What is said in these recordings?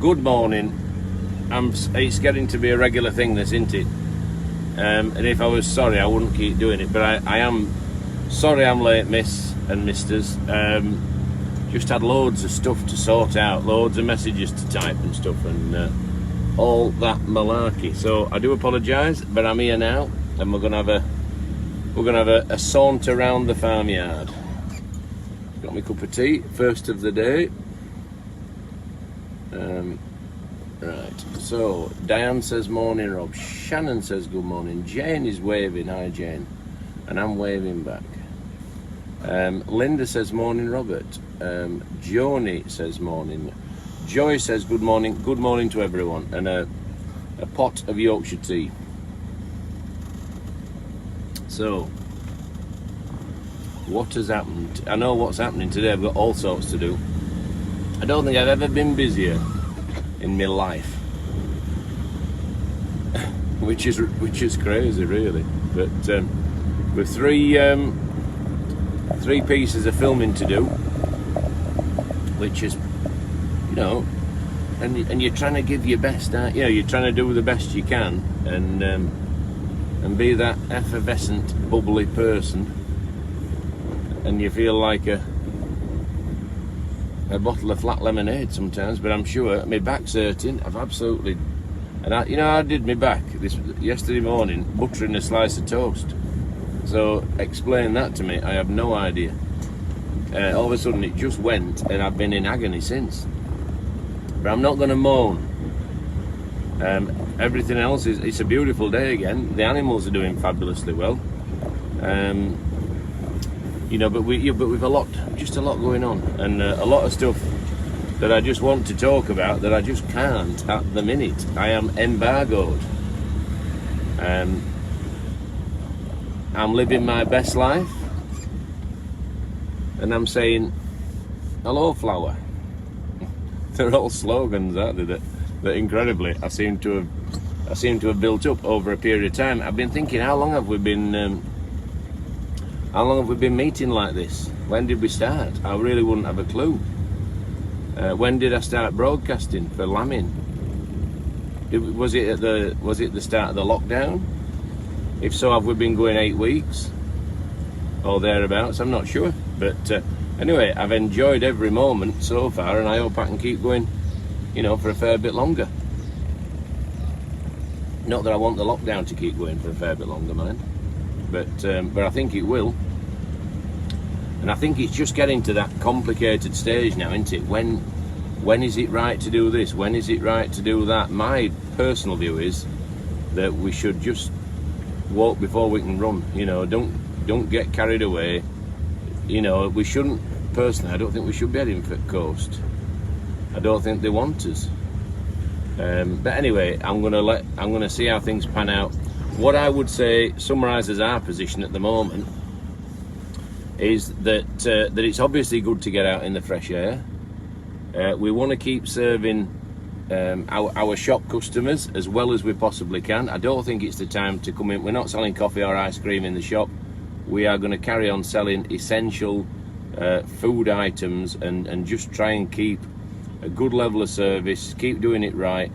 good morning. It's getting to be a regular thing, this, isn't it? And if I was sorry, I wouldn't keep doing it. But I am sorry I'm late, miss and misters. Just had loads of stuff to sort out, loads of messages to type and stuff, and all that malarkey. So I do apologise, but I'm here now, and we're gonna have a saunter around the farmyard. Got my cup of tea, first of the day. Right, so Diane says morning, Rob. Shannon says good morning. Jane is waving, hi Jane, and I'm waving back. Linda says morning, Robert. Joni says morning. Joy says good morning to everyone, and a pot of Yorkshire tea. So, what has happened? I know what's happening today. I've got all sorts to do. I don't think I've ever been busier in my life, which is crazy, really. But with three pieces of filming to do, which is, you know, and you're trying to give your best, aren't you? You're trying to do the best you can, and be that effervescent, bubbly person, and you feel like a bottle of flat lemonade sometimes. But I'm sure my back's hurting. I've absolutely, and I did my back yesterday morning buttering a slice of toast. So explain that to me. I have no idea. All of a sudden it just went, and I've been in agony since. But I'm not going to moan. Everything else it's a beautiful day again. The animals are doing fabulously well. But we've a lot going on, and a lot of stuff that I just want to talk about that I just can't at the minute. I am embargoed. I'm living my best life, and I'm saying hello, flower. They're all slogans, aren't they? That incredibly I seem to have built up over a period of time. I've been thinking, how long have we been meeting like this? When did we start? I really wouldn't have a clue. When did I start broadcasting for lambing? Was it the start of the lockdown? If so, have we been going 8 weeks or thereabouts? I'm not sure. But anyway, I've enjoyed every moment so far, and I hope I can keep going, for a fair bit longer. Not that I want the lockdown to keep going for a fair bit longer, mind. But I think it will. And I think it's just getting to that complicated stage now, isn't it? When is it right to do this? When is it right to do that? My personal view is that we should just walk before we can run. Don't get carried away. We shouldn't. Personally, I don't think we should be heading for the coast. I don't think they want us. But anyway, I'm gonna see how things pan out. What I would say summarises our position at the moment is that it's obviously good to get out in the fresh air. We want to keep serving our shop customers as well as we possibly can. I don't think it's the time to come in. We're not selling coffee or ice cream in the shop. We are going to carry on selling essential food items and just try and keep a good level of service, keep doing it right.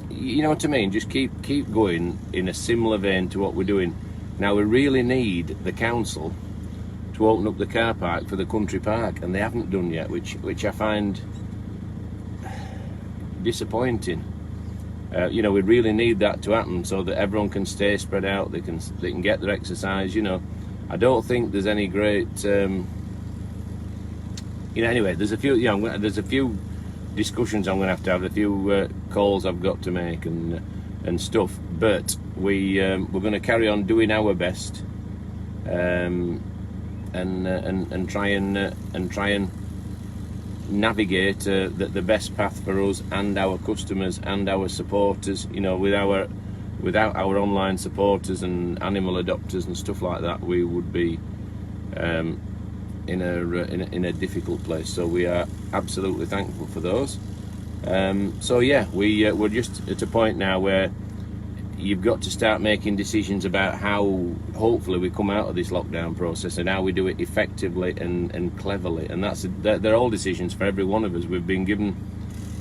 You know what I mean? Just keep going in a similar vein to what we're doing. Now, we really need the council to open up the car park for the country park, and they haven't done yet, which I find disappointing. We really need that to happen so that everyone can stay spread out. They can get their exercise. I don't think there's any great. Anyway, there's a few. There's a few discussions I'm going to have. A few calls I've got to make and stuff. But we're going to carry on doing our best, and try and navigate the best path for us and our customers and our supporters. Without our online supporters and animal adopters and stuff like that, we would be in a difficult place. So we are absolutely thankful for those. We're just at a point now where you've got to start making decisions about how hopefully we come out of this lockdown process and how we do it effectively and cleverly. And they're all decisions for every one of us. We've been given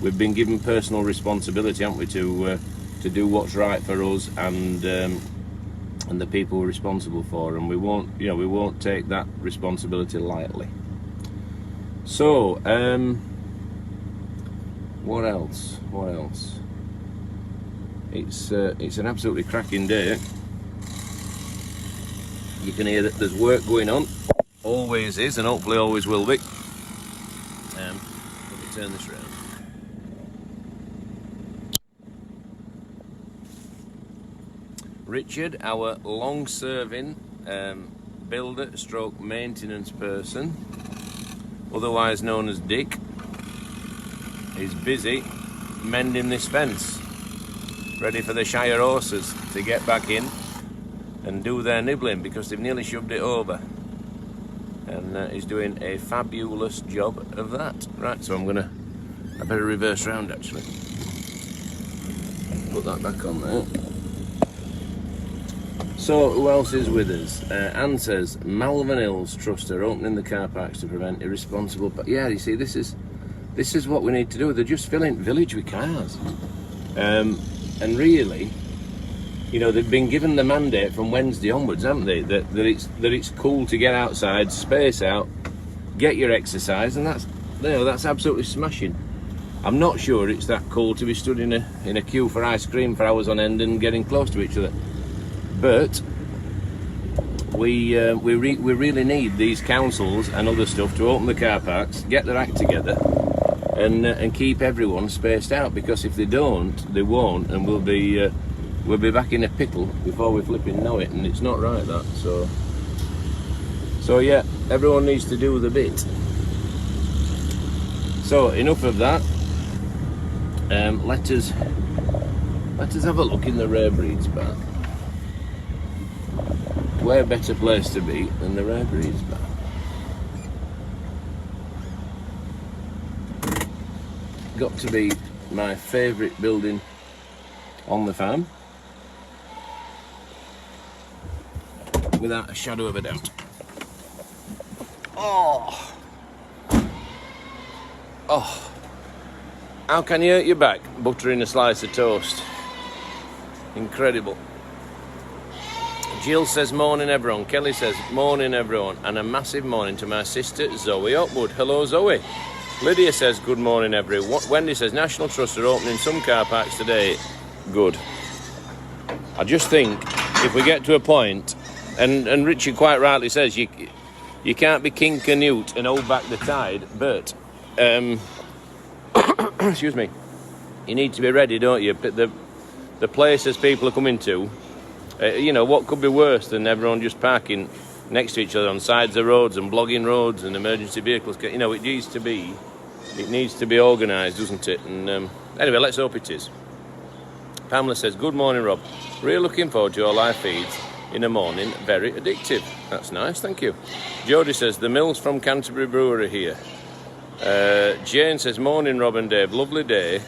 we've been given personal responsibility, haven't we, to do what's right for us and the people we're responsible for, and we won't take that responsibility lightly. So what else? It's an absolutely cracking day. You can hear that there's work going on, always is, and hopefully always will be. Let me turn this around. Richard, our long-serving builder stroke maintenance person, otherwise known as Dick, is busy mending this fence, ready for the Shire horses to get back in and do their nibbling, because they've nearly shoved it over, and he's doing a fabulous job of that. Right, so I better reverse round actually, put that back on there. So who else is with us? Anne says Malvern Hills Trust are opening the car parks to prevent irresponsible, but yeah, you see, this is what we need to do. They're just filling village with cars, and really, you know, they've been given the mandate from Wednesday onwards, haven't they, that it's cool to get outside, space out, get your exercise, and that's absolutely smashing. I'm not sure it's that cool to be stood in a queue for ice cream for hours on end and getting close to each other. But we really need these councils and other stuff to open the car parks, get their act together, and keep everyone spaced out, because if they don't, they won't, and we'll be back in a pickle before we flipping know it, and it's not right, that. So yeah, everyone needs to do the bit. So enough of that. Let us have a look in the rare breeds bar. Where better place to be than the rare breeds bar? Got to be my favourite building on the farm, without a shadow of a doubt. Oh, how can you hurt your back buttering a slice of toast? Incredible. Jill says morning everyone. Kelly says morning everyone, and a massive morning to my sister Zoe Upwood. Hello Zoe. Lydia says good morning everyone. Wendy says National Trust are opening some car parks today. Good. I just think if we get to a point, and Richard quite rightly says you can't be King Canute and hold back the tide, but excuse me, you need to be ready, don't you? But the places people are coming to, you know, what could be worse than everyone just parking next to each other on sides of roads and blogging roads and emergency vehicles? You know, it needs to be organised, doesn't it? And anyway, let's hope it is. Pamela says good morning Rob, really looking forward to your live feeds in the morning, very addictive. That's nice, thank you. Jodie says the Mills from Canterbury Brewery here. Jane says morning Rob and Dave, lovely day.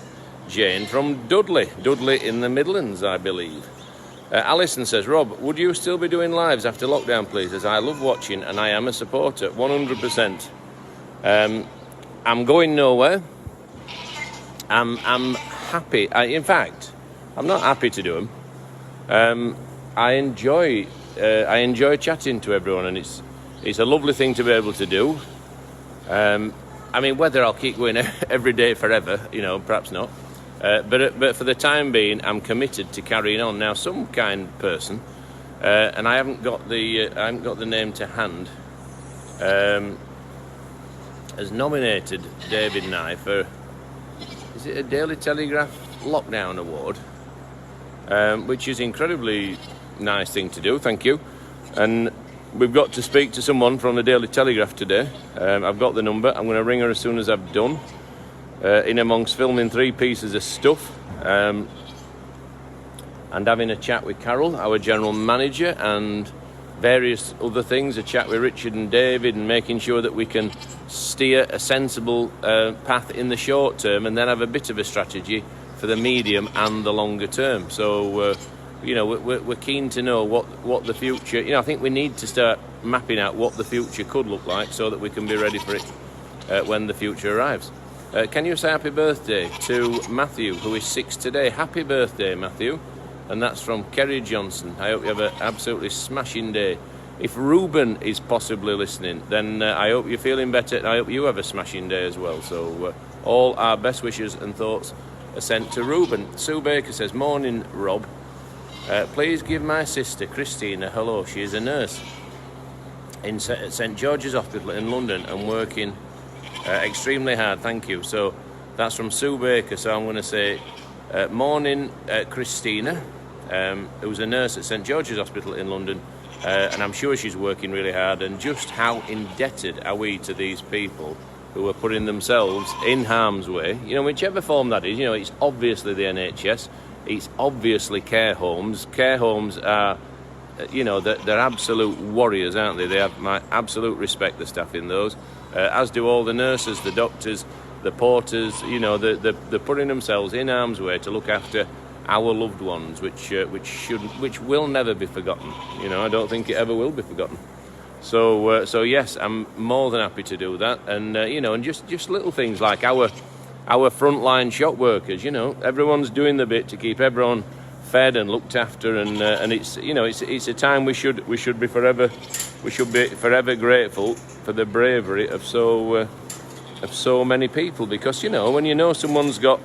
Jane from Dudley in the Midlands, I believe. Alison says, Rob, would you still be doing lives after lockdown, please, as I love watching and I am a supporter, 100%. I'm going nowhere. I'm happy. In fact, I'm not happy to do them. I enjoy chatting to everyone, and it's a lovely thing to be able to do. I mean, whether I'll keep going every day forever, you know, perhaps not. But for the time being, I'm committed to carrying on. Now, some kind person, and I haven't got the name to hand, has nominated David and I for, is it a Daily Telegraph Lockdown Award, which is incredibly nice thing to do. Thank you. And we've got to speak to someone from the Daily Telegraph today. I've got the number. I'm going to ring her as soon as I've done. In amongst filming 3 pieces of stuff and having a chat with Carol, our general manager, and various other things, a chat with Richard and David, and making sure that we can steer a sensible path in the short term, and then have a bit of a strategy for the medium and the longer term. So you know, we're keen to know what the future, you know, I think we need to start mapping out what the future could look like so that we can be ready for it when the future arrives. Can you say happy birthday to Matthew, who is 6 today? Happy birthday, Matthew. And that's from Kerry Johnson. I hope you have an absolutely smashing day. If Ruben is possibly listening, then I hope you're feeling better. And I hope you have a smashing day as well. So all our best wishes and thoughts are sent to Ruben. Sue Baker says, morning, Rob. Please give my sister Christina hello. She is a nurse in St George's Hospital in London and working extremely hard. Thank you. So that's from Sue Baker. So I'm going to say morning, Christina, who's a nurse at St George's Hospital in London, and I'm sure she's working really hard. And just how indebted are we to these people who are putting themselves in harm's way, you know, whichever form that is. You know, it's obviously the NHS, it's obviously care homes. Care homes are, you know, they're absolute warriors, aren't they? They have my absolute respect, the staff in those, as do all the nurses, the doctors, the porters. You know, they're putting themselves in harm's way to look after our loved ones, which will never be forgotten. You know, I don't think it ever will be forgotten. So yes, I'm more than happy to do that, and you know, and just little things like our frontline shop workers. You know, everyone's doing the bit to keep everyone fed and looked after, and it's, you know, it's a time we should be forever grateful for the bravery of so many people, because, you know, when you know someone's got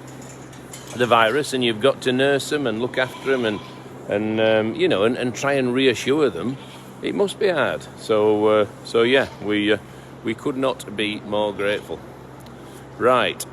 the virus and you've got to nurse them and look after them and you know, and try and reassure them, it must be hard. So yeah, we could not be more grateful. Right,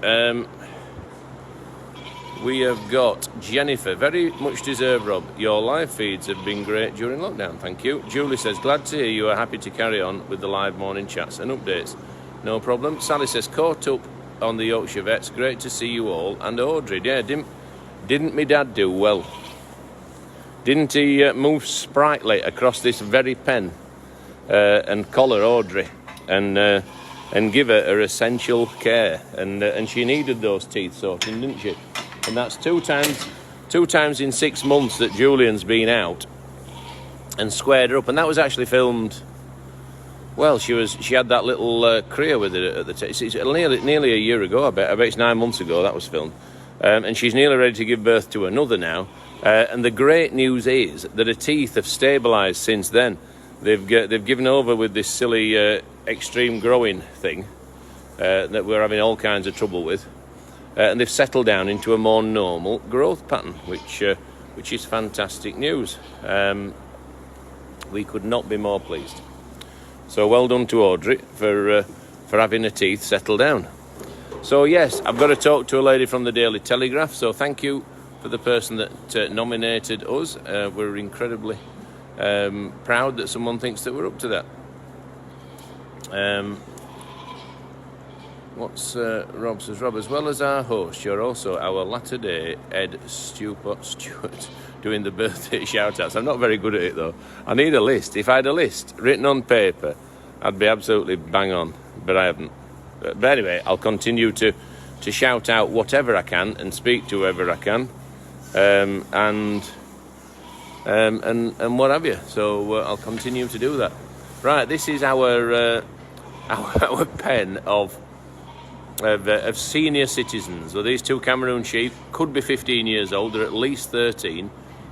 we have got Jennifer. Very much deserved, Rob. Your live feeds have been great during lockdown. Thank you. Julie says, glad to hear you are happy to carry on with the live morning chats and updates. No problem. Sally says, caught up on the Yorkshire Vets. Great to see you all. And Audrey, yeah, didn't me dad do well? Didn't he move sprightly across this very pen and collar Audrey and give her essential care? And she needed those teeth sorting, didn't she? And that's two times in 6 months that Julian's been out and squared her up. And that was actually filmed. Well, she had that little crea with it at the time. It's nearly a year ago. I bet it's 9 months ago that was filmed. And she's nearly ready to give birth to another now. And the great news is that her teeth have stabilised since then. They've given over with this silly extreme growing thing that we're having all kinds of trouble with. And they've settled down into a more normal growth pattern, which is fantastic news. We could not be more pleased. So well done to Audrey for having her teeth settle down. So yes, I've got to talk to a lady from the Daily Telegraph. So thank you for the person that nominated us. We're incredibly proud that someone thinks that we're up to that. What's Rob says, Rob, as well as our host, you're also our latter-day Ed Stewart doing the birthday shout-outs. I'm not very good at it, though. I need a list. If I had a list written on paper, I'd be absolutely bang on, but I haven't. But anyway, I'll continue to shout out whatever I can and speak to whoever I can, and what have you. So I'll continue to do that. Right, this is our pen of senior citizens. So these two Cameroon sheep could be 15 years old. They're at least 13.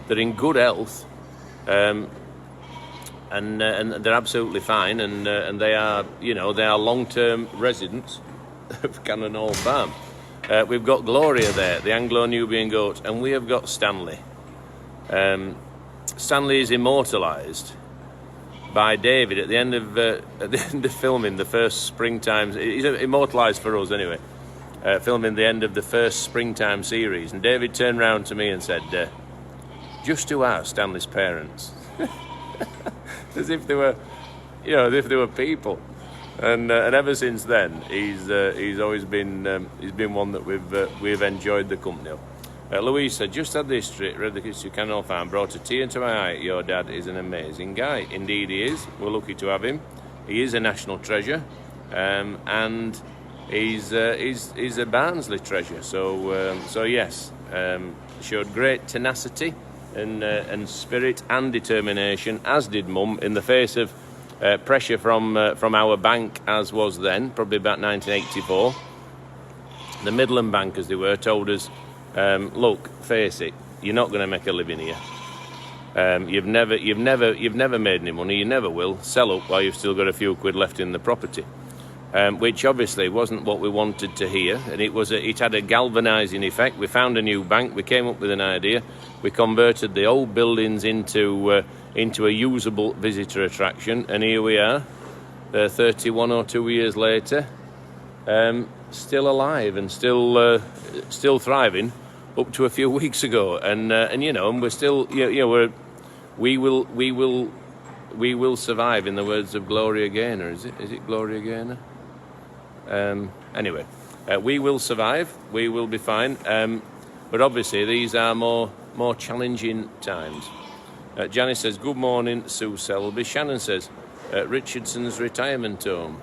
They're in good health, and they're absolutely fine. And they are, you know, they are long-term residents of Cannon Hall Farm. We've got Gloria there, the Anglo-Nubian goat, and we have got Stanley. Stanley is immortalised by David at the end of filming the first springtime. He's immortalised for us anyway. Filming the end of the first springtime series, and David turned round to me and said, "Just who are Stanley's parents?" As if they were, you know, as if they were people. And ever since then, he's always been he's been one that we've enjoyed the company of. Louise said, just had the history, read the history of Cannon Farm, brought a tear into my eye. Your dad is an amazing guy. Indeed he is. We're lucky to have him. He is a national treasure, and he's a Barnsley treasure. So yes, showed great tenacity and spirit and determination, as did Mum, in the face of pressure from our bank, as was then, probably about 1984. the Midland Bank, as they were, told us, look, face it, you're not going to make a living here. You've never made any money. You never will. Sell up while you've still got a few quid left in the property, which obviously wasn't what we wanted to hear. And it had a galvanising effect. We found a new bank. We came up with an idea. We converted the old buildings into a usable visitor attraction, and here we are, 31 or 2 years later, still alive and still thriving. Up to a few weeks ago, and we're still, we will survive, in the words of Gloria Gaynor. Is it Gloria Gaynor? Anyway, we will survive. We will be fine. But obviously, these are more challenging times. Janice says, "Good morning, Sue Selby." Shannon says, "Richardson's retirement home."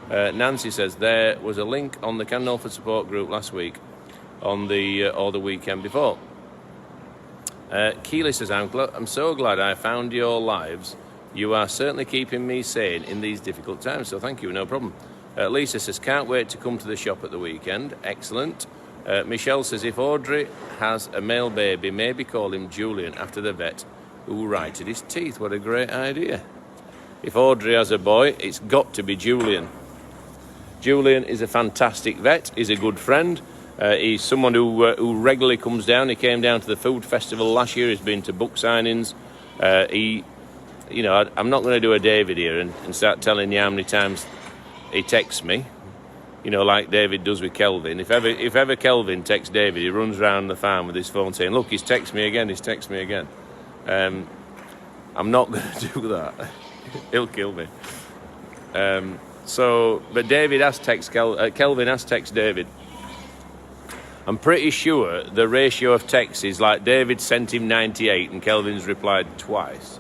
Nancy says, "There was a link on the Cannon for Support group last week, on the weekend before." Keely says, I'm so glad I found your lives. You are certainly keeping me sane in these difficult times, so thank you, no problem. Lisa says, "Can't wait to come to the shop at the weekend." Excellent. Michelle says, "If Audrey has a male baby, maybe call him Julian after the vet who righted his teeth." What a great idea. If Audrey has a boy, it's got to be Julian. Julian is a fantastic vet. He's a good friend. He's someone who regularly comes down. He came down to the food festival last year. He's been to book signings. I'm not going to do a David here and start telling you how many times he texts me, like David does with Kelvin. If ever Kelvin texts David, he runs around the farm with his phone saying, "Look, he's texted me again. I'm not going to do that. He'll kill me. But David has texted Kelvin has texted David. I'm pretty sure the ratio of texts is like David sent him 98 and Kelvin's replied twice.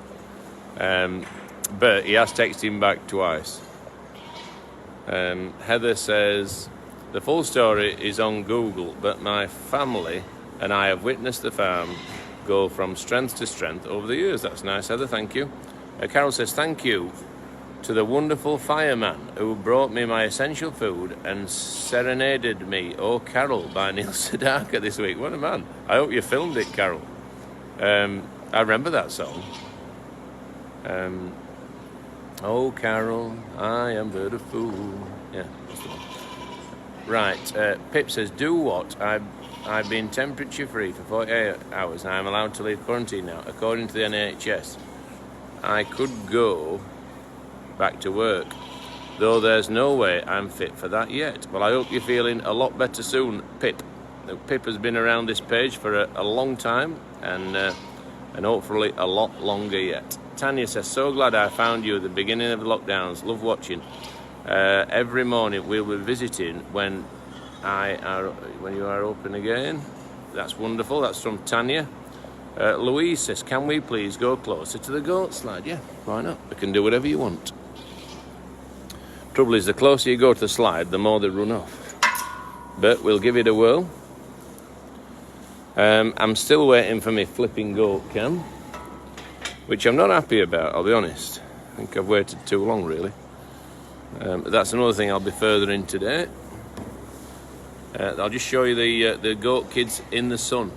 But he has texted him back twice. Heather says, "The full story is on Google, but my family and I have witnessed the farm go from strength to strength over the years." That's nice, Heather, thank you. Carol says, "Thank you to the wonderful fireman who brought me my essential food and serenaded me, Oh Carol, by Neil Sedaka this week." What a man. I hope you filmed it, Carol. I remember that song. Oh Carol, I am but a fool. Yeah, that's the one. Right, Pip says, "Do what? I've been temperature free for 48 hours and I'm allowed to leave quarantine now. According to the NHS, I could go back to work, though there's no way I'm fit for that yet." Well, I hope you're feeling a lot better soon, Pip. Pip has been around this page for a long time, and hopefully a lot longer yet. Tanya says, "So glad I found you at the beginning of the lockdowns. Love watching. Every morning we'll be visiting when you are open again." That's wonderful. That's from Tanya. Louise says, "Can we please go closer to the goat slide?" Yeah, why not? We can do whatever you want. Trouble is, the closer you go to the slide, the more they run off. But we'll give it a whirl. I'm still waiting for my flipping goat cam, which I'm not happy about, I'll be honest. I think I've waited too long, really. That's another thing I'll be further in today. I'll just show you the goat kids in the sun.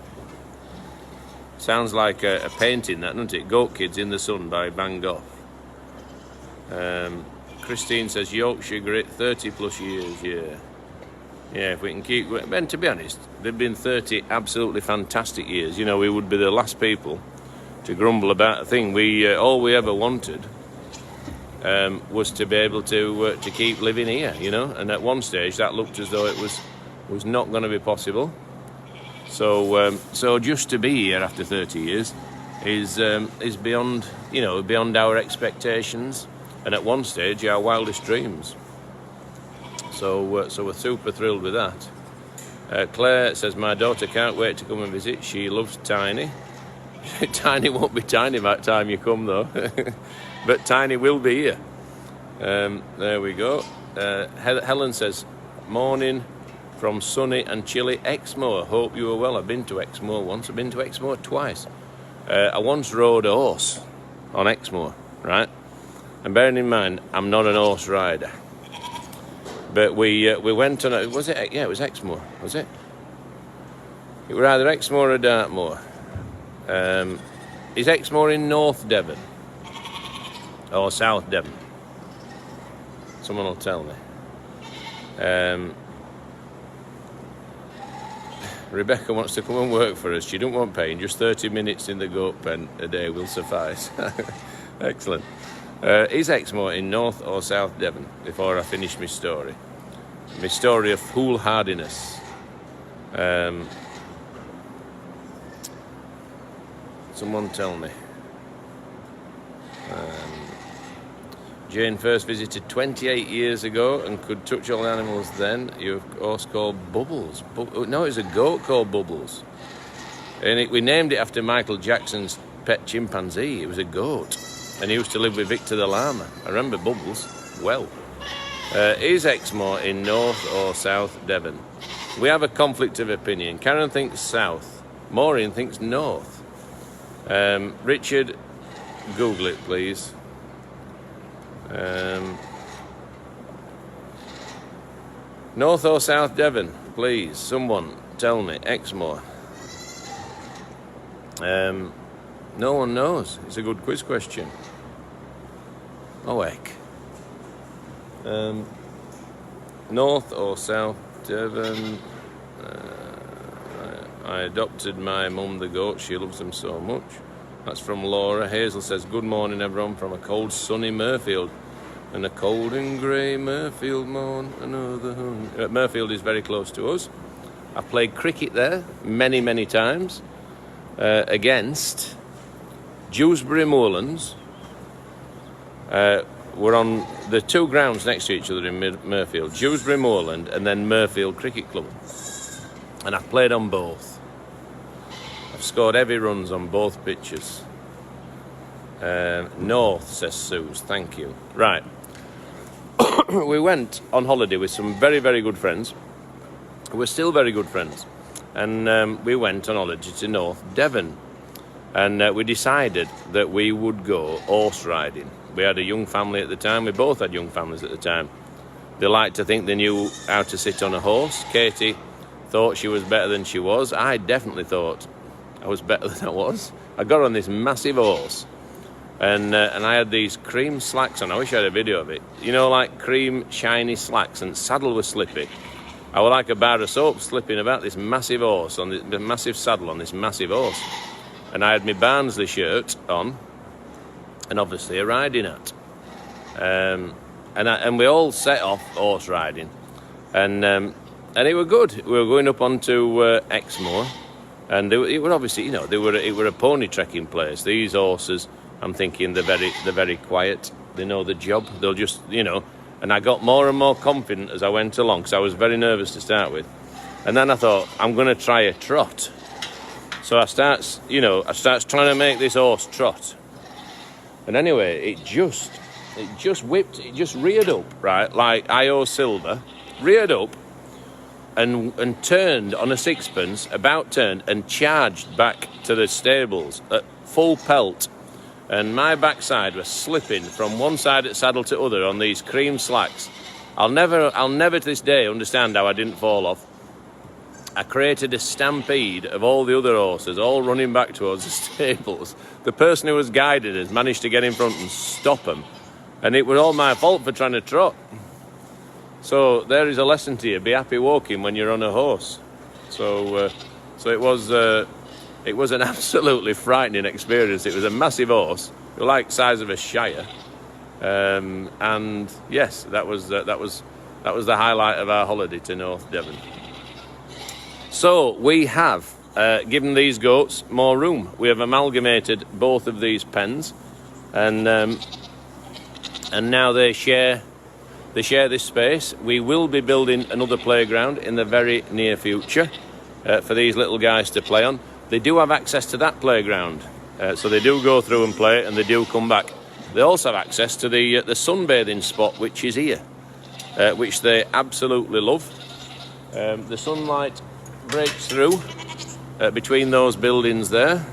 Sounds like a painting, that, doesn't it? Goat Kids in the Sun by Van Gogh. Christine says, "Yorkshire grit, 30 plus years." Yeah, if we can keep going. And to be honest, they've been 30 absolutely fantastic years. We would be the last people to grumble about a thing. All we ever wanted was to be able to keep living here, and at one stage that looked as though it was not going to be possible. So just to be here after 30 years is beyond our expectations, and at one stage our wildest dreams. So we're super thrilled with that. Claire says, "My daughter can't wait to come and visit. She loves Tiny." Tiny won't be tiny by the time you come though, but Tiny will be here. There we go. Helen says, "Morning from sunny and chilly Exmoor. Hope you are well." I've been to Exmoor once. I've been to Exmoor twice. I once rode a horse on Exmoor, right? And bearing in mind, I'm not an horse rider. But we went on it. Was it? Yeah, it was Exmoor. Was it? It was either Exmoor or Dartmoor. Is Exmoor in North Devon or South Devon? Someone will tell me. Rebecca wants to come and work for us. She don't want paying. Just 30 minutes in the goat pen a day will suffice. Excellent. Is Exmoor in North or South Devon? Before I finish my story. My story of foolhardiness. Someone tell me. Jane first visited 28 years ago and could touch all the animals then. You have a horse called Bubbles. No, it was a goat called Bubbles. And we named it after Michael Jackson's pet chimpanzee. It was a goat. And he used to live with Victor the llama. I remember Bubbles well. Is Exmoor in North or South Devon? We have a conflict of opinion. Karen thinks South. Maureen thinks North. Richard, Google it, please. North or South Devon, please. Someone tell me. Exmoor. No one knows. It's a good quiz question. Oh heck. North or South Devon? I adopted my mum the goat. She loves them so much. That's from Laura. Hazel says, good morning everyone from a cold sunny Murfield. And a cold and grey Murfield morn. Murfield is very close to us. I've played cricket there many, many times. Against Dewsbury Moorlands. We're on the two grounds next to each other in Murfield. Dewsbury Moorland and then Murfield Cricket Club. And I've played on both. I've scored heavy runs on both pitches. North, says Suze. Thank you. Right. We went on holiday with some very, very good friends. We're still very good friends. And we went on holiday to North Devon. And we decided that we would go horse riding. We had a young family at the time. We both had young families at the time. They liked to think they knew how to sit on a horse. Katie thought she was better than she was. I definitely thought I was better than I was. I got on this massive horse. And I had these cream slacks on. I wish I had a video of it. You know, like cream, shiny slacks, and saddle was slippy. I was like a bar of soap slipping about this massive horse, on the massive saddle on this massive horse. And I had my Barnsley shirt on, and obviously a riding hat. And we all set off horse riding. And it were good. We were going up onto Exmoor. And it were obviously, you know, it were a pony trekking place. These horses, I'm thinking they're very quiet. They know the job. They'll just, you know. And I got more and more confident as I went along, because I was very nervous to start with. And then I thought, I'm going to try a trot. So I starts trying to make this horse trot. And anyway, it just reared up, right, like I.O. Silver, reared up and turned on a sixpence, about turned, and charged back to the stables at full pelt. And my backside was slipping from one side of the saddle to other on these cream slacks. I'll never to this day understand how I didn't fall off. I created a stampede of all the other horses, all running back towards the stables. The person who was guiding us managed to get in front and stop them. And it was all my fault for trying to trot. So there is a lesson to you. Be happy walking when you're on a horse. So it was an absolutely frightening experience. It was a massive horse, like size of a Shire. And yes, that was the highlight of our holiday to North Devon. So we have given these goats more room. We have amalgamated both of these pens, and now they share this space. We will be building another playground in the very near future for these little guys to play on. They do have access to that playground, so they do go through and play, and they do come back. They also have access to the sunbathing spot, which is here, which they absolutely love. The sunlight breaks through between those buildings there,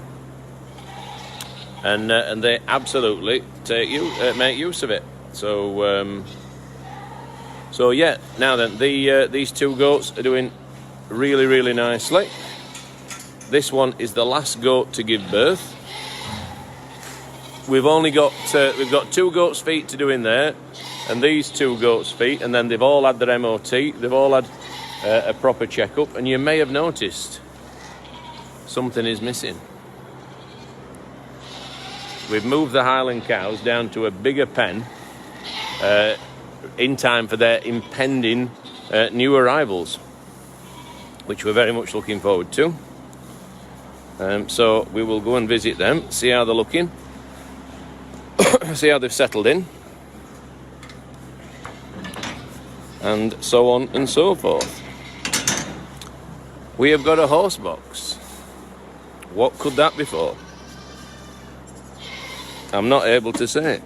and they absolutely make use of it. So So yeah, now then, these two goats are doing really, really nicely. This one is the last goat to give birth. We've got 2 goats' feet to do in there, and these 2 goats' feet, and then they've all had their MOT. They've all had a proper checkup, and you may have noticed something is missing. We've moved the Highland cows down to a bigger pen in time for their impending new arrivals, which we're very much looking forward to. So we will go and visit them, see how they're looking, see how they've settled in, and so on and so forth. We have got a horse box. What could that be for? I'm not able to say.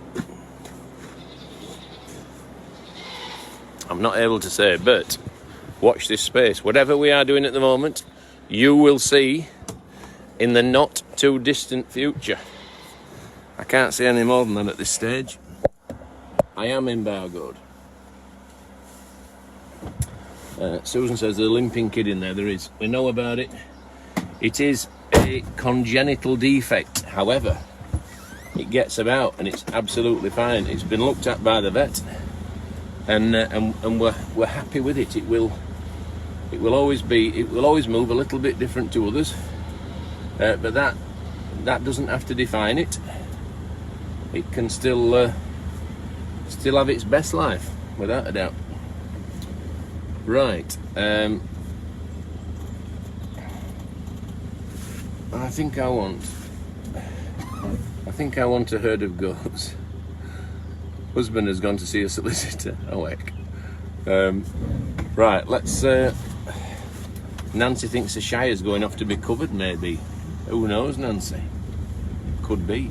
I'm not able to say, but watch this space. Whatever we are doing at the moment, you will see in the not too distant future. I can't say any more than that at this stage. I am embargoed. Susan says there's a limping kid in there. There is. We know about it. It is a congenital defect. However, it gets about and it's absolutely fine. It's been looked at by the vet, and we're happy with it. It will always move a little bit different to others, but that doesn't have to define it. It can still have its best life, without a doubt. Right. I think I want a herd of goats. Husband has gone to see a solicitor. Oh heck. Right, let's Nancy thinks the Shire's going off to be covered, maybe. Who knows, Nancy? Could be.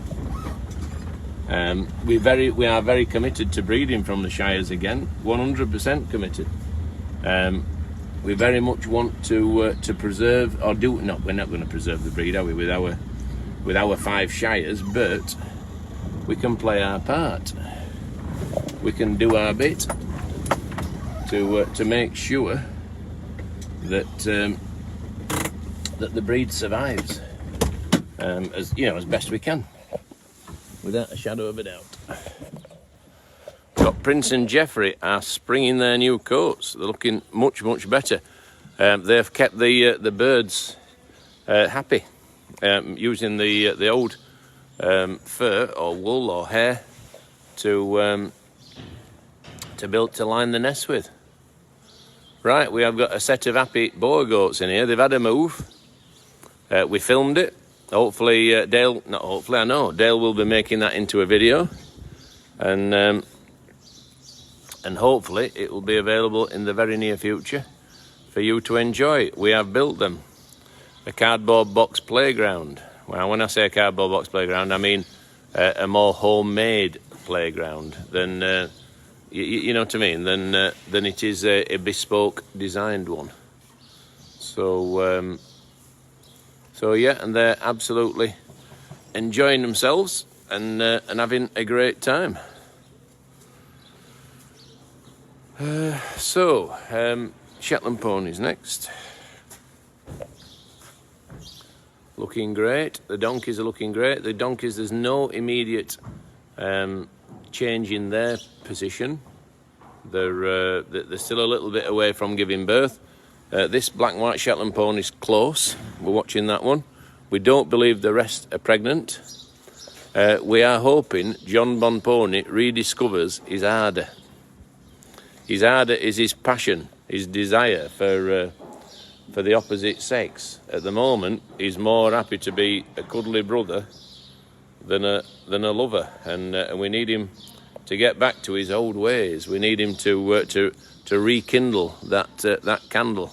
We are very committed to breeding from the Shires again. 100% committed. We very much want to preserve, or do not. We're not going to preserve the breed, are we? With our 5 Shires, but we can play our part. We can do our bit to make sure that that the breed survives, as you know, as best we can, without a shadow of a doubt. Got Prince and Geoffrey are springing their new coats. They're looking much, much better. They've kept the birds happy, using the old fur or wool or hair to line the nest with. Right, we have got a set of happy boer goats in here. They've had a move. We filmed it. Hopefully Dale will be making that into a video, and hopefully it will be available in the very near future for you to enjoy. We have built them a cardboard box playground. Well, when I say a cardboard box playground, I mean a more homemade playground than you know what I mean, than it is a bespoke designed one. So yeah, and they're absolutely enjoying themselves and having a great time. Shetland ponies next. Looking great. The donkeys are looking great. The donkeys, there's no immediate change in their position. They're still a little bit away from giving birth. This black and white Shetland pony is close. We're watching that one. We don't believe the rest are pregnant. We are hoping John Bon Pony rediscovers his ardour. His ardour is his passion, his desire for the opposite sex. At the moment, he's more happy to be a cuddly brother than a lover, and we need him to get back to his old ways. We need him to rekindle that candle.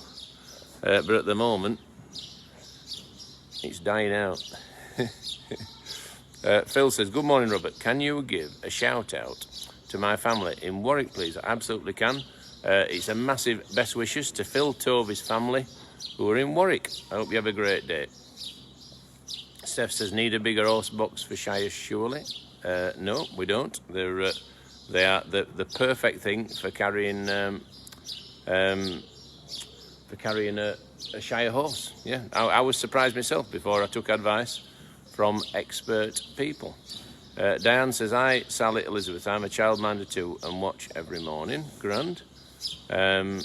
But at the moment, it's dying out. Phil says, "Good morning, Robert. Can you give a shout out to my family in Warwick, please?" I absolutely can. It's a massive best wishes to Phil Tovey's family who are in Warwick. I hope you have a great day. Steph says, "Need a bigger horse box for Shire, surely?" No, we don't. They're They are the perfect thing for carrying a Shire horse. Yeah, I was surprised myself before I took advice from expert people. Diane says, "Hi, Sally, Elizabeth. I'm a childminder too and watch every morning. Grand." Alison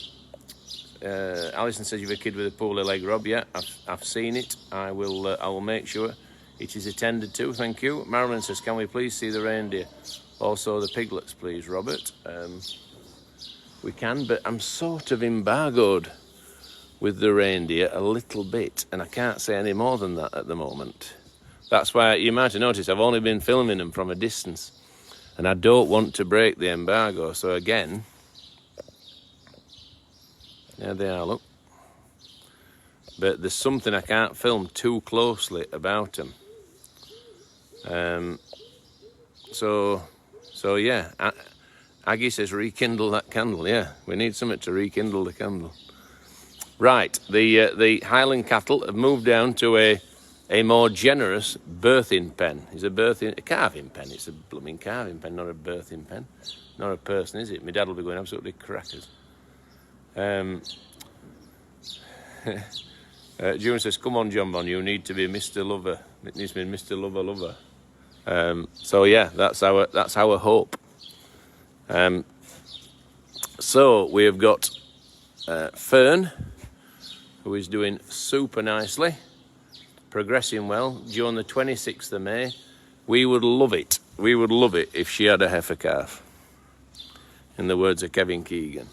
says, "You have a kid with a poorly leg, Rob." Yeah, I've seen it. I will make sure it is attended to. Thank you. Marilyn says, "Can we please see the reindeer? Also the piglets, please, Robert." We can, but I'm sort of embargoed with the reindeer a little bit, and I can't say any more than that at the moment. That's why you might have noticed I've only been filming them from a distance, and I don't want to break the embargo. So again, there they are, look. But there's something I can't film too closely about them. So yeah, Aggie says rekindle that candle. Yeah, we need something to rekindle the candle. Right, the Highland cattle have moved down to a more generous birthing pen. It's a calving pen. It's a blooming calving pen, not a birthing pen. Not a person, is it? My dad will be going absolutely crackers. June says, "Come on, John Bon, you need to be Mr. Lover." It needs to be Mr. Lover. So yeah, that's our hope. So we have got Fern, who is doing super nicely, progressing well, due on the 26th of May. We would love it if she had a heifer calf, in the words of Kevin Keegan.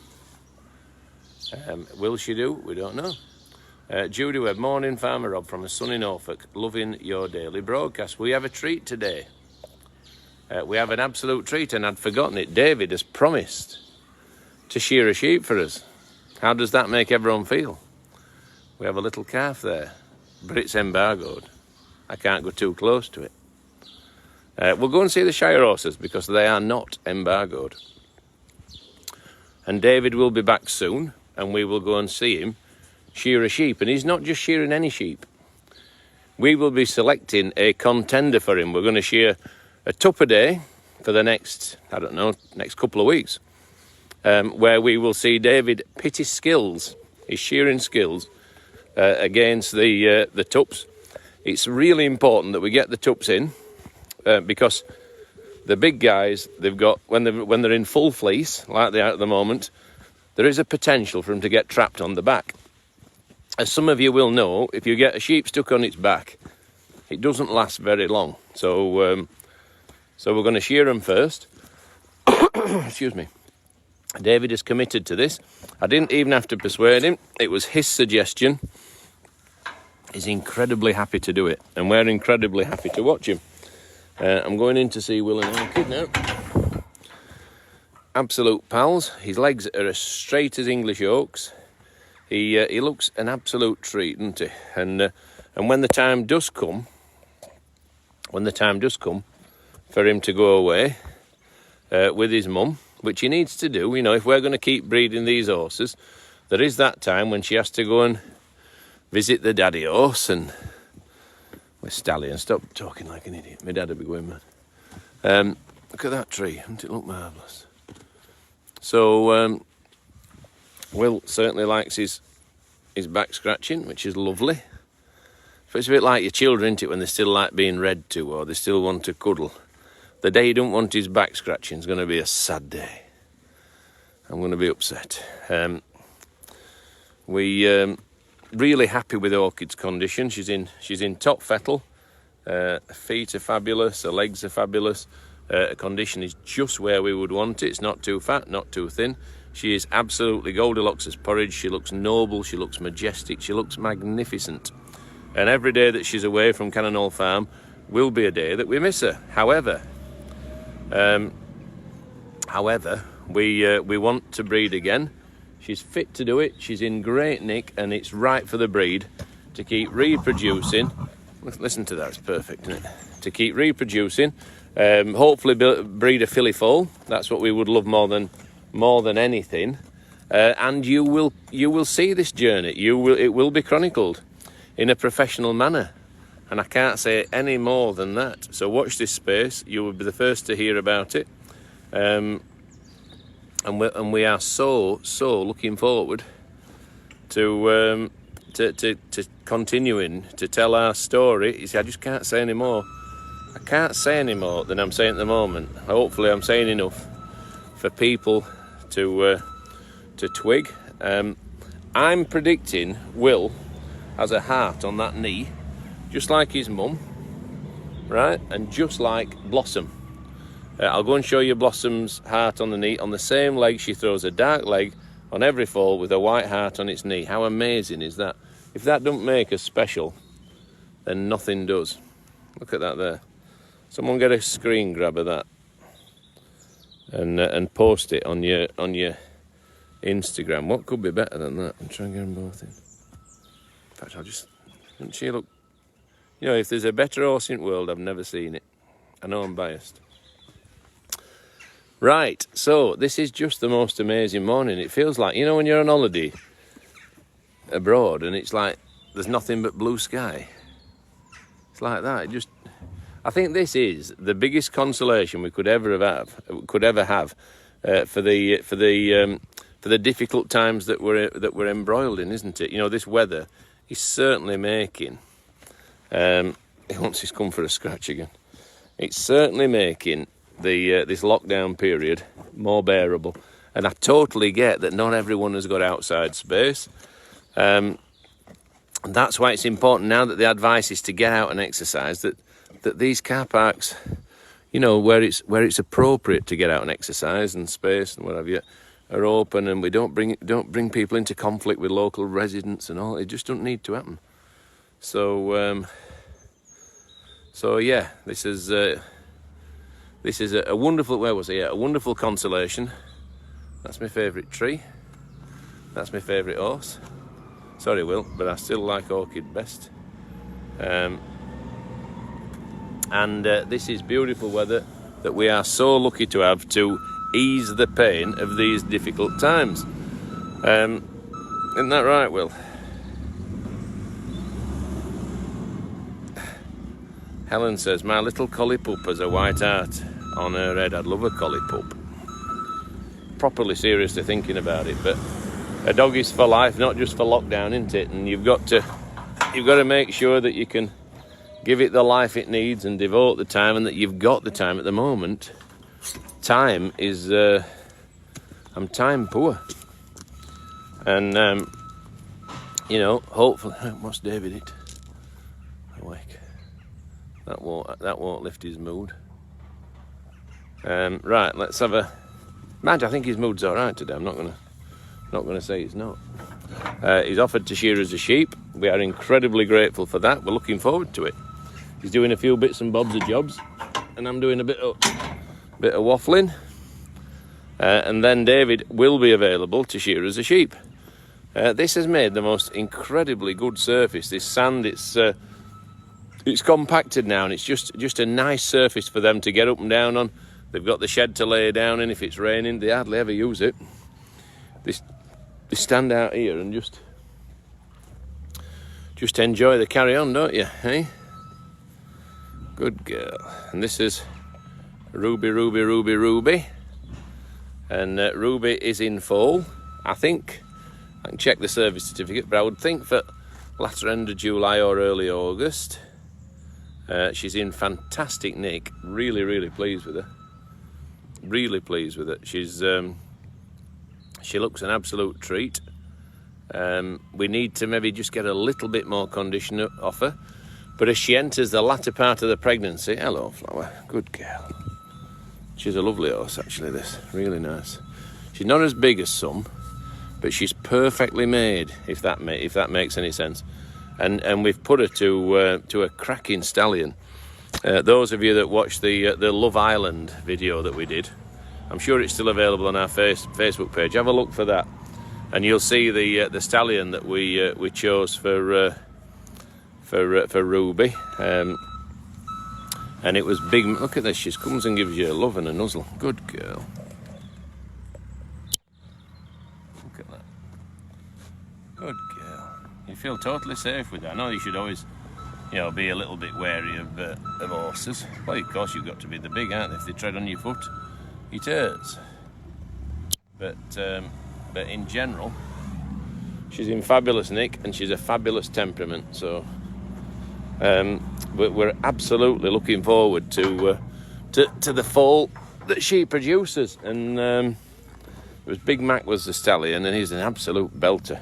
Will she do? We don't know. Judy Webb, "Morning, Farmer Rob from a sunny Norfolk, loving your daily broadcast. We have a treat today. We have an absolute treat, and I'd forgotten it. David has promised to shear a sheep for us. How does that make everyone feel? We have a little calf there, but it's embargoed. I can't go too close to it. We'll go and see the Shire horses because they are not embargoed. And David will be back soon, and we will go and see him shear a sheep. And he's not just shearing any sheep. We will be selecting a contender for him. We're going to shear a tup a day for the next couple of weeks, where we will see David pit his skills, his shearing skills, against the tups. It's really important that we get the tups in, because the big guys, they've got, when they're in full fleece, like they are at the moment, there is a potential for them to get trapped on the back. As some of you will know, if you get a sheep stuck on its back, it doesn't last very long. So we're going to shear them first. Excuse me. David is committed to this. I didn't even have to persuade him. It was his suggestion. He's incredibly happy to do it, and we're incredibly happy to watch him. I'm going in to see Will and Orchid now. Absolute pals. His legs are as straight as English oaks. He looks an absolute treat, doesn't he? And when the time does come for him to go away with his mum, which he needs to do, if we're going to keep breeding these horses, there is that time when she has to go and visit the daddy horse and with Stallion. Stop talking like an idiot. My dad would be going mad. Look at that tree. Doesn't it look marvellous? So Will certainly likes his back scratching, which is lovely. So it's a bit like your children, isn't it, when they still like being read to or they still want to cuddle. The day you don't want his back scratching is going to be a sad day. I'm going to be upset. We really happy with Orchid's condition. She's in top fettle. Her feet are fabulous. Her legs are fabulous. Her condition is just where we would want it. It's not too fat, not too thin. She is absolutely Goldilocks as porridge. She looks noble. She looks majestic. She looks magnificent. And every day that she's away from Cannonall Farm will be a day that we miss her. However, we want to breed again. She's fit to do it. She's in great nick, and it's right for the breed to keep reproducing. Listen to that, it's perfect, isn't it? To keep reproducing, hopefully breed a filly foal. That's what we would love more than anything. And you will see this journey. It will be chronicled in a professional manner, and I can't say any more than that. So watch this space. You will be the first to hear about it. and we are so looking forward to continuing to tell our story. You see, I just can't say any more. I can't say any more than I'm saying at the moment. Hopefully I'm saying enough for people to twig. I'm predicting Will has a heart on that knee, just like his mum, right? And just like Blossom. I'll go and show you Blossom's heart on the knee. On the same leg, she throws a dark leg on every fall with a white heart on its knee. How amazing is that? If that don't make us special, then nothing does. Look at that there. Someone get a screen grab of that and post it on your Instagram. What could be better than that? I'm trying to get them both in. In fact, doesn't she look? You know, if there's a better horse in the world, I've never seen it. I know I'm biased. Right, so this is just the most amazing morning. It feels like, you know, when you're on holiday abroad and it's like there's nothing but blue sky. It's like that. I think this is the biggest consolation we could ever have for the difficult times that we're embroiled in, isn't it? You know, this weather is certainly making. He wants his come for a scratch again. It's certainly making this lockdown period more bearable, and I totally get that not everyone has got outside space. And that's why it's important now that the advice is to get out and exercise, that these car parks, you know, where it's appropriate to get out and exercise and space and what have you, are open, and we don't bring people into conflict with local residents and all. It just don't need to happen. So yeah, this is a wonderful, where was I? Yeah, a wonderful consolation. That's my favourite tree. That's my favourite horse. Sorry, Will, but I still like Orchid best. And this is beautiful weather that we are so lucky to have to ease the pain of these difficult times. Isn't that right, Will? Helen says, my little collie pup has a white heart on her head. I'd love a collie pup. Properly seriously thinking about it, but a dog is for life, not just for lockdown, isn't it? And you've got to make sure that you can give it the life it needs and devote the time, and that you've got the time. At the moment, time is I'm time poor, and you know, hopefully, what's David hit? Awake. That won't lift his mood. Right, let's have a. Man, I think his mood's all right today. I'm not gonna say he's not. He's offered to shear as a sheep. We are incredibly grateful for that. We're looking forward to it. He's doing a few bits and bobs of jobs, and I'm doing a bit of waffling. And then David will be available to shear as a sheep. This has made the most incredibly good surface. This sand, it's compacted now, and it's just a nice surface for them to get up and down on. They've got the shed to lay down in if it's raining. They hardly ever use it. They stand out here and just enjoy the carry on, don't you? Hey, good girl. And this is Ruby, and Ruby is in foal. I think I can check the service certificate, but I would think for latter end of July or early August. She's in fantastic nick. Really pleased with her. Really pleased with it. She looks an absolute treat. We need to maybe just get a little bit more condition off her. But as she enters the latter part of the pregnancy, hello, Flower, good girl. She's a lovely horse, actually. This really nice. She's not as big as some, but she's perfectly made. If that makes any sense. And we've put her to a cracking stallion. Those of you that watched the Love Island video that we did, I'm sure it's still available on our Facebook page. Have a look for that, and you'll see the stallion that we chose for Ruby. And it was big. Look at this. She comes and gives you a love and a nuzzle. Good girl. Look at that. Good girl. You feel totally safe with that. I know you should always, you know, be a little bit wary of horses. Well, of course, you've got to be the big, aren't they? If they tread on your foot, it hurts. But in general, she's in fabulous nick and she's a fabulous temperament. So, but we're absolutely looking forward to the foal that she produces. And it was Big Mac was the stallion, and he's an absolute belter.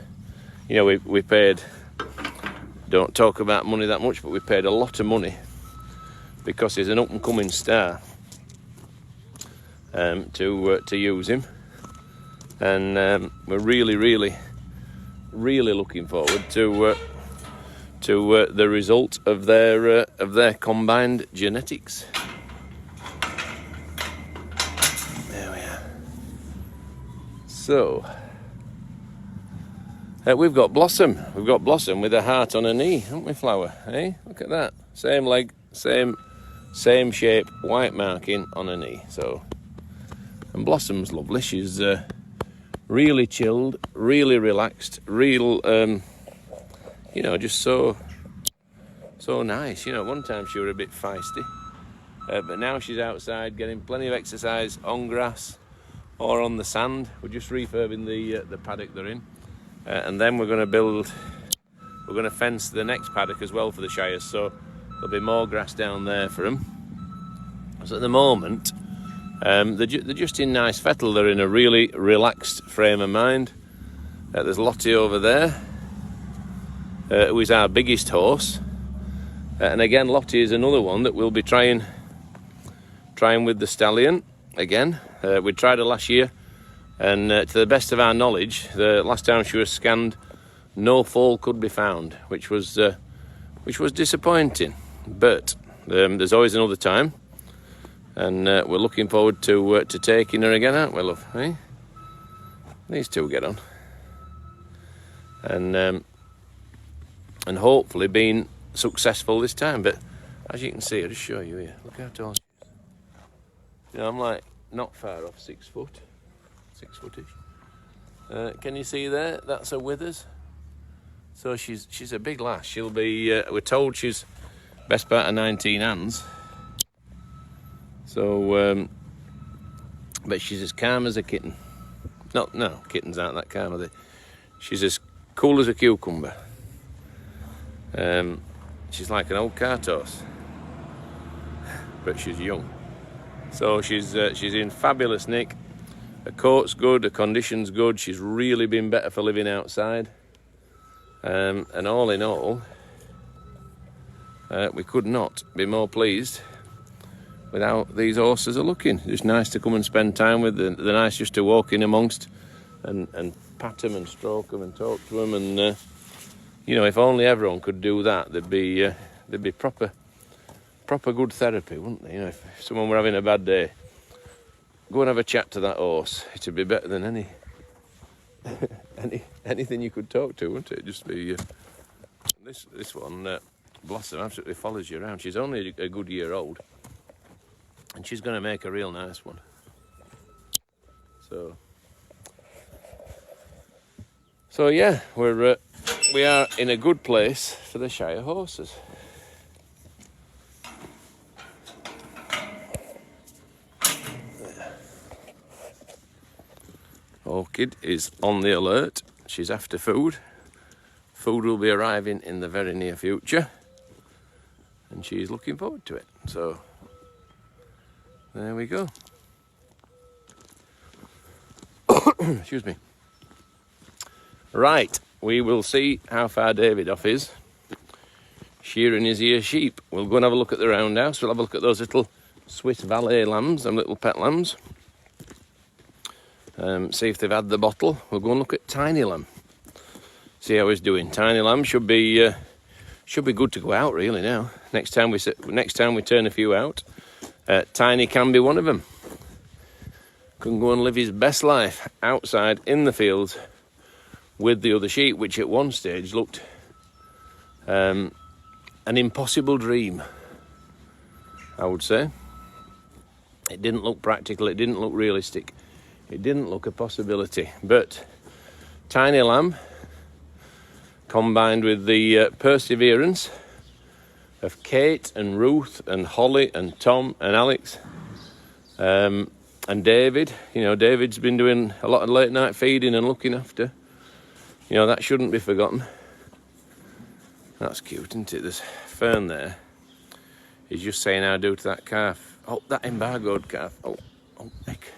You know, we paid. Don't talk about money that much, but we paid a lot of money because he's an up and coming star. To use him, and we're really looking forward to the result of their combined genetics. There we are. So we've got Blossom. We've got Blossom with a heart on her knee, haven't we, Flower? Eh? Look at that. Same leg, same shape, white marking on her knee. So. And Blossom's lovely. She's really chilled, really relaxed, just so nice. You know, one time she was a bit feisty, but now she's outside getting plenty of exercise on grass or on the sand. We're just refurbing the paddock they're in, and then we're going to fence the next paddock as well for the Shires. So there'll be more grass down there for them. So at the moment. They're just in nice fettle. They're in a really relaxed frame of mind. There's Lottie over there, who is our biggest horse. And again, Lottie is another one that we'll be trying with the stallion again. We tried her last year, and to the best of our knowledge, the last time she was scanned, no foal could be found, which was disappointing. But there's always another time. And we're looking forward to taking her again, aren't we, love? Eh? These two get on, and hopefully being successful this time. But as you can see, I'll just show you here. Look how tall she is. You know, I'm like not far off 6 foot, 6 footish. Can you see there? That's her withers. So she's a big lass. She'll be. We're told she's best part of 19 hands. So, but she's as calm as a kitten. No, kittens aren't that calm, are they? She's as cool as a cucumber. She's like an old cart horse, but she's young. So she's in fabulous nick. Her coat's good, her condition's good. She's really been better for living outside. And all in all, we could not be more pleased with how these horses are looking. Just nice to come and spend time with. They're nice just to walk in amongst and pat them and stroke them and talk to them. And if only everyone could do that, there'd be proper good therapy, wouldn't they? You know, if someone were having a bad day, go and have a chat to that horse. It'd be better than anything you could talk to, wouldn't it? Just be this one. Blossom absolutely follows you around. She's only a good year old. And she's going to make a real nice one. So yeah, we are in a good place for the Shire horses. Orchid is on the alert. She's after food. Food will be arriving in the very near future, and she's looking forward to it. So. There we go. Excuse me. Right, we will see how far David off is shearing his ear sheep. We'll go and have a look at the Roundhouse. We'll have a look at those little Swiss Valet lambs, them little pet lambs. See if they've had the bottle. We'll go and look at Tiny Lamb. See how he's doing. Tiny Lamb should be good to go out really now. Next time we turn a few out. Tiny can be one of them. Can go and live his best life outside in the fields with the other sheep, which at one stage looked an impossible dream, I would say. It didn't look practical, it didn't look realistic, it didn't look a possibility. But Tiny Lamb, combined with the perseverance of Kate and Ruth and Holly and Tom and Alex, and And David, you know, David's been doing a lot of late night feeding and looking after. You know, that shouldn't be forgotten. That's cute, isn't it? There's Fern there. He's just saying how do to that calf. Oh, that embargoed calf. Oh, Nick.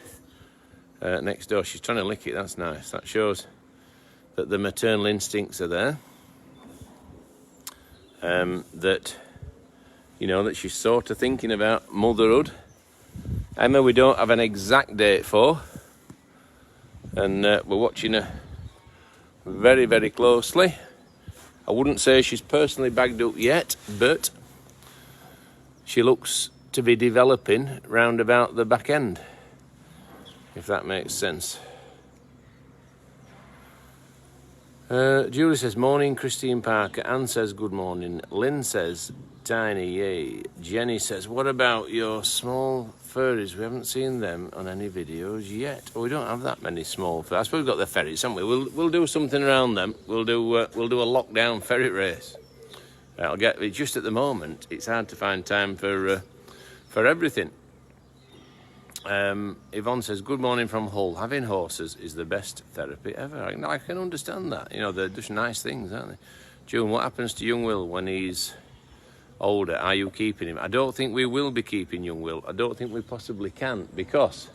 Next door, she's trying to lick it. That's nice. That shows that the maternal instincts are there. That, you know, that she's sort of thinking about motherhood. Emma, we don't have an exact date for, and we're watching her very, very closely. I wouldn't say she's personally bagged up yet, but she looks to be developing round about the back end, if that makes sense. Julie says, morning, Christine Parker. Anne says, good morning. Lynn says, tiny, yay. Jenny says, what about your small furries? We haven't seen them on any videos yet. Oh, we don't have that many small furries. I suppose we've got the ferrets, haven't we? We'll do something around them. We'll do a lockdown ferret race. I'll get it. Just at the moment, it's hard to find time for everything. Yvonne says, good morning from Hull. Having horses is the best therapy ever. I can understand that. You know, they're just nice things, aren't they? June, what happens to young Will when he's older? Are you keeping him? I don't think we will be keeping young Will. I don't think we possibly can, because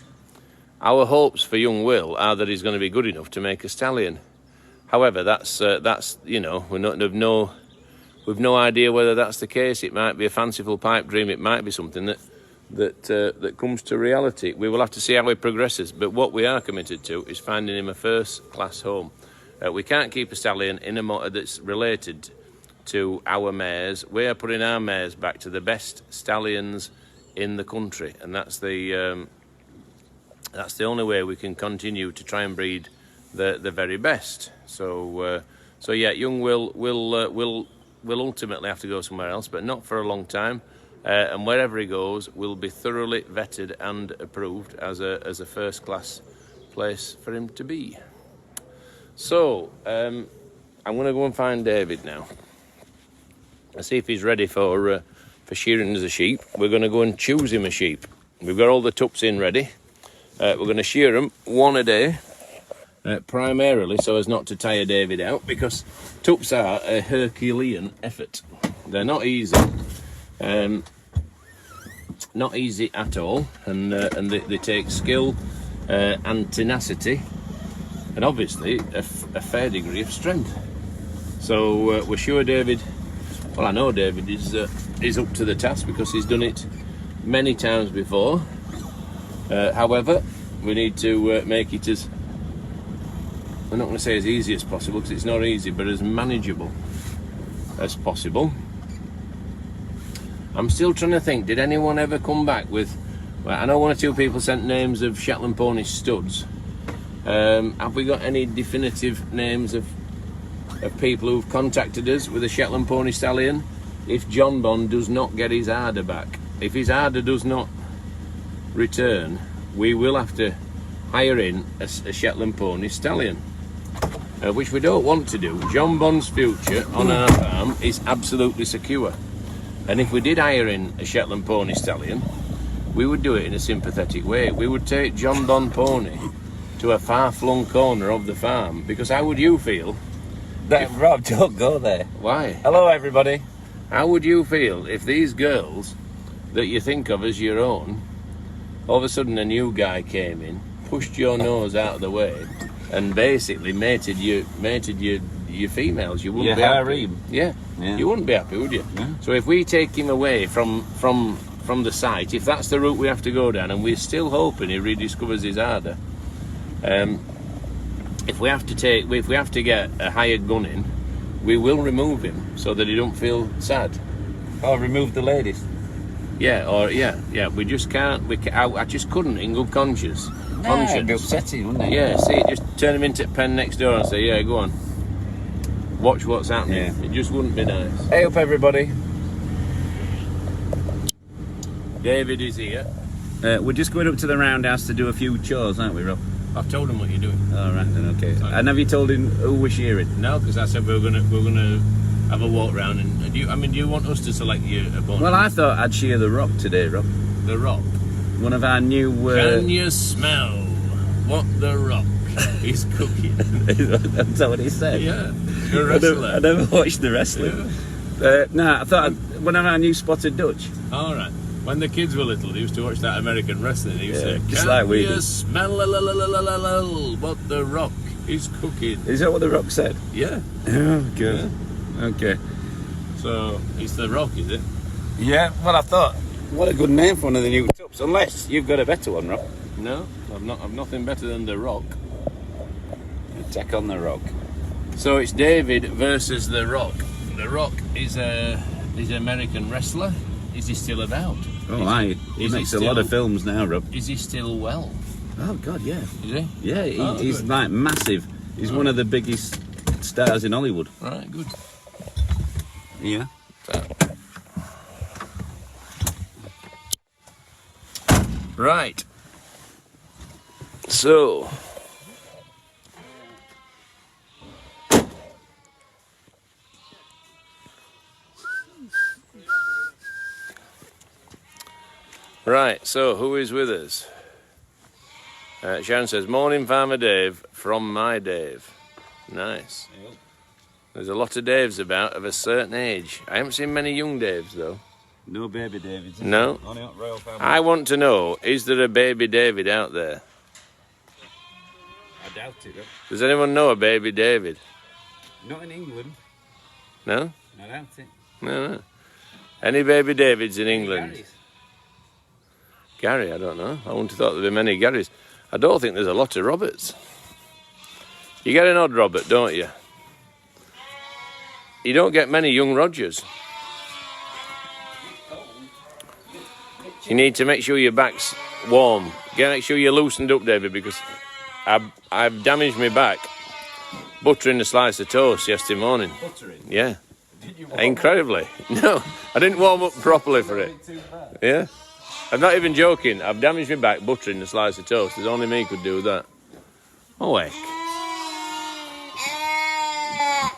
our hopes for young Will are that he's going to be good enough to make a stallion. However, that's you know, we've no idea whether that's the case. It might be a fanciful pipe dream. It might be something that comes to reality. We will have to see how he progresses, but what we are committed to is finding him a first-class home. We can't keep a stallion in a motor that's related to our mares. We are putting our mares back to the best stallions in the country, and that's the only way we can continue to try and breed the very best. So yeah, young will ultimately have to go somewhere else, but not for a long time. And wherever he goes will be thoroughly vetted and approved as a first-class place for him to be. So I'm going to go and find David now. I'll see if he's ready for shearing as a sheep. We're going to go and choose him a sheep. We've got all the tups in ready. We're going to shear them one a day, primarily so as not to tire David out, because tups are a Herculean effort. They're not easy. Not easy at all, and they take skill and tenacity, and obviously a fair degree of strength. So we're sure David, well, I know David is up to the task, because he's done it many times before. However, we need to make it as, I'm not going to say as easy as possible, because it's not easy, but as manageable as possible. I'm still trying to think, did anyone ever come back with, well, I know one or two people sent names of Shetland pony studs. Have we got any definitive names of people who've contacted us with a Shetland pony stallion? If John Bond does not get his Arder back, if his Arder does not return, we will have to hire in a Shetland pony stallion, which we don't want to do. John Bond's future on our farm is absolutely secure. And if we did hire in a Shetland pony stallion, we would do it in a sympathetic way. We would take John Bond pony to a far-flung corner of the farm, because how would you feel? Rob, don't go there. Why? Hello, everybody. How would you feel if these girls that you think of as your own, all of a sudden a new guy came in, pushed your nose out of the way, and basically mated your females? You wouldn't be happy. Yeah, you wouldn't be happy, would you? Yeah. So if we take him away from the site, if that's the route we have to go down, and we're still hoping he rediscovers his Arder, if we have to get a hired gun in, we will remove him so that he don't feel sad. Or remove the ladies. Yeah. We just can't. I just couldn't in good conscience. It'd be upsetting, wouldn't it? Yeah. See, just turn him into a pen next door and say, yeah, go on. Watch what's happening. Yeah. It just wouldn't be nice. Hey up, everybody. David is here. We're just going up to the Roundhouse to do a few chores, aren't we, Rob? I've told him what you're doing. All right then, okay. And have you told him who we're shearing? No, because I said we're gonna have a walk round. And do you want us to select you a pony? Well, I thought I'd shear the Rock today, Rob. The Rock. one of our new... Can you smell what the Rock is cooking? That's what he said? Yeah, you're a wrestler. I never watched the wrestling. Yeah. No, I thought one of our new spotted Dutch. All right. When the kids were little, they used to watch that American wrestling. They used to say, just like we Can you did. smell what the Rock is cooking? Is that what the Rock said? Yeah. Oh, good. Yeah. Okay. So it's the Rock, is it? Yeah, well, I thought, what a good name for one of the new tubs. Unless you've got a better one, Rock. No, I've nothing better than the Rock. Take on the Rock. So it's David versus the Rock. The Rock is an American wrestler. Is he still about? Oh, aye. He makes a lot of films now, Rob. Is he still well? Oh, God, yeah. Is he? Yeah, he's good. like massive. He's one of the biggest stars in Hollywood. Right, good. Yeah. Right. So. Right, so who is with us? Sharon says, morning Farmer Dave from my Dave. Nice. Yep. There's a lot of Daves about of a certain age. I haven't seen many young Daves though. No baby Davids. No. Only not royal family. I want to know, is there a baby David out there? I doubt it. Does anyone know a baby David? Not in England. No? I doubt it. No. Any baby Davids in England? Gary, I don't know. I wouldn't have thought there'd be many Garys. I don't think there's a lot of Roberts. You get an odd Robert, don't you? You don't get many young Rogers. You need to make sure your back's warm. Make sure you're loosened up, David, because I've damaged my back buttering a slice of toast yesterday morning. Buttering? Yeah. Did you warm Incredibly. No, I didn't warm up properly for it. Yeah. I'm not even joking. I've damaged my back buttering a slice of toast. There's only me could do that. Oh, heck.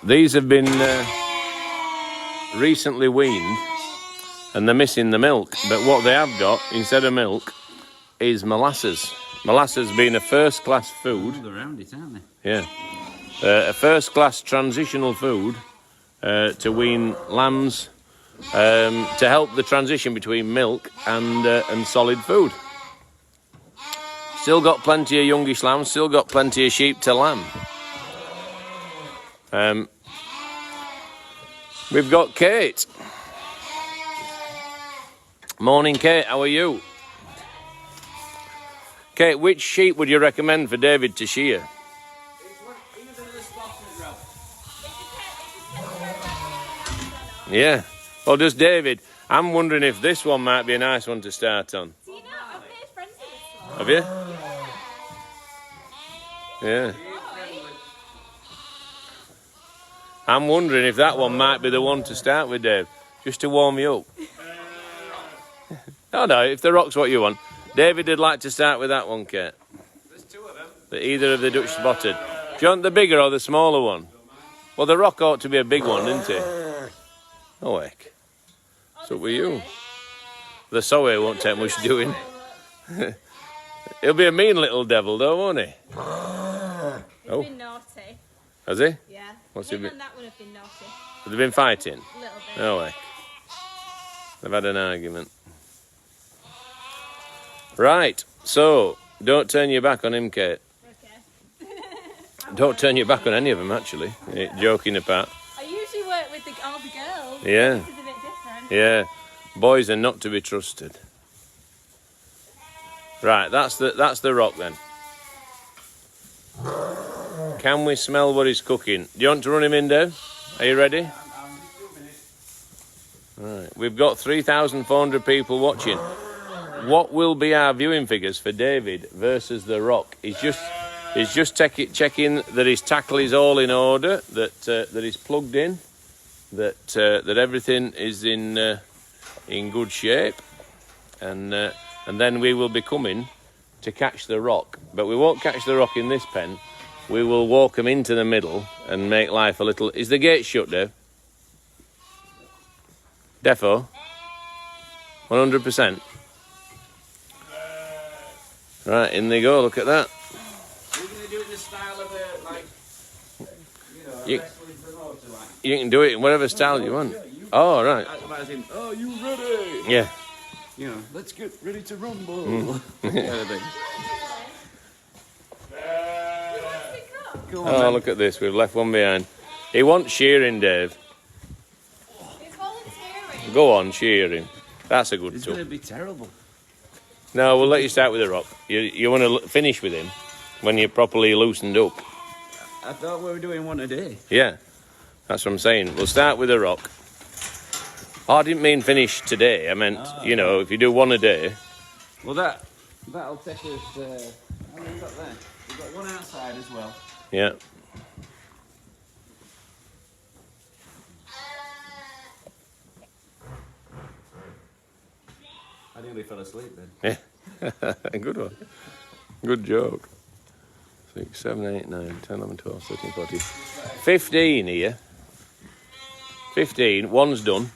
These have been recently weaned and they're missing the milk. But what they have got, instead of milk, is molasses. Molasses being a first-class food. All around it, aren't they? Yeah. A first-class transitional food to wean lambs, to help the transition between milk and solid food. Still got plenty of youngish lambs, still got plenty of sheep to lamb. We've got Kate. Morning, Kate, how are you? Kate, which sheep would you recommend for David to shear? Yeah. Well, does David? I'm wondering if this one might be a nice one to start on. Do you know, I've made friends with this one. Have you? Yeah. I'm wondering if that one might be the one to start with, Dave, just to warm you up. No, if the Rock's what you want. David would like to start with that one, Kate. There's two of them. Either of the Dutch spotted. Do you want the bigger or the smaller one? Well, the Rock ought to be a big one, didn't he? Oh, heck. So with you. The Soe won't take much doing. He'll be a mean little devil, though, won't he? He's been naughty. Has he? Yeah. What's he Him been? and that one have been naughty. Have they been fighting? A little bit. Oh, heck. They've had an argument. Right, so, don't turn your back on him, Kate. Okay. Don't turn your back on any of them, actually. Joking apart. I usually work with all the girls. Yeah. This is a bit different. Yeah, boys are not to be trusted. Right, that's the Rock then. Can we smell what he's cooking? Do you want to run him in, Dave? Are you ready? Right, we've got 3,400 people watching. What will be our viewing figures for David versus the Rock? He's just checking that his tackle is all in order, that he's plugged in, that everything is in good shape, and then we will be coming to catch the Rock. But we won't catch the Rock in this pen. We will walk him into the middle and make life a little. Is the gate shut, Dave? Defo? 100%. Right, in they go. Look at that. We're going to do it in the style of a, like, you know, a You- wrestling promoter, like. You can do it in whatever style you want. Yeah, you- Oh, right. As in, oh, you ready? Yeah. You know, let's get ready to rumble. Kind of thing. Go on, Oh, then. look at this. We've left one behind. He wants shearing, Dave. It's volunteering. Go on, shearing. That's a good It's tool. going to be terrible. No, we'll let you start with the rock. You want to finish with him when you're properly loosened up. I thought we were doing one a day. Yeah, that's what I'm saying. We'll start with the rock. Oh, I didn't mean finish today. I meant, you know, if you do one a day. Well, that'll take us. How many we got there? We've got one outside as well. Yeah. I nearly fell asleep then. Good one. Good joke. 6, 7, 8, 9, 10, 11, 12, 13, 14. 15 here. 15. One's done.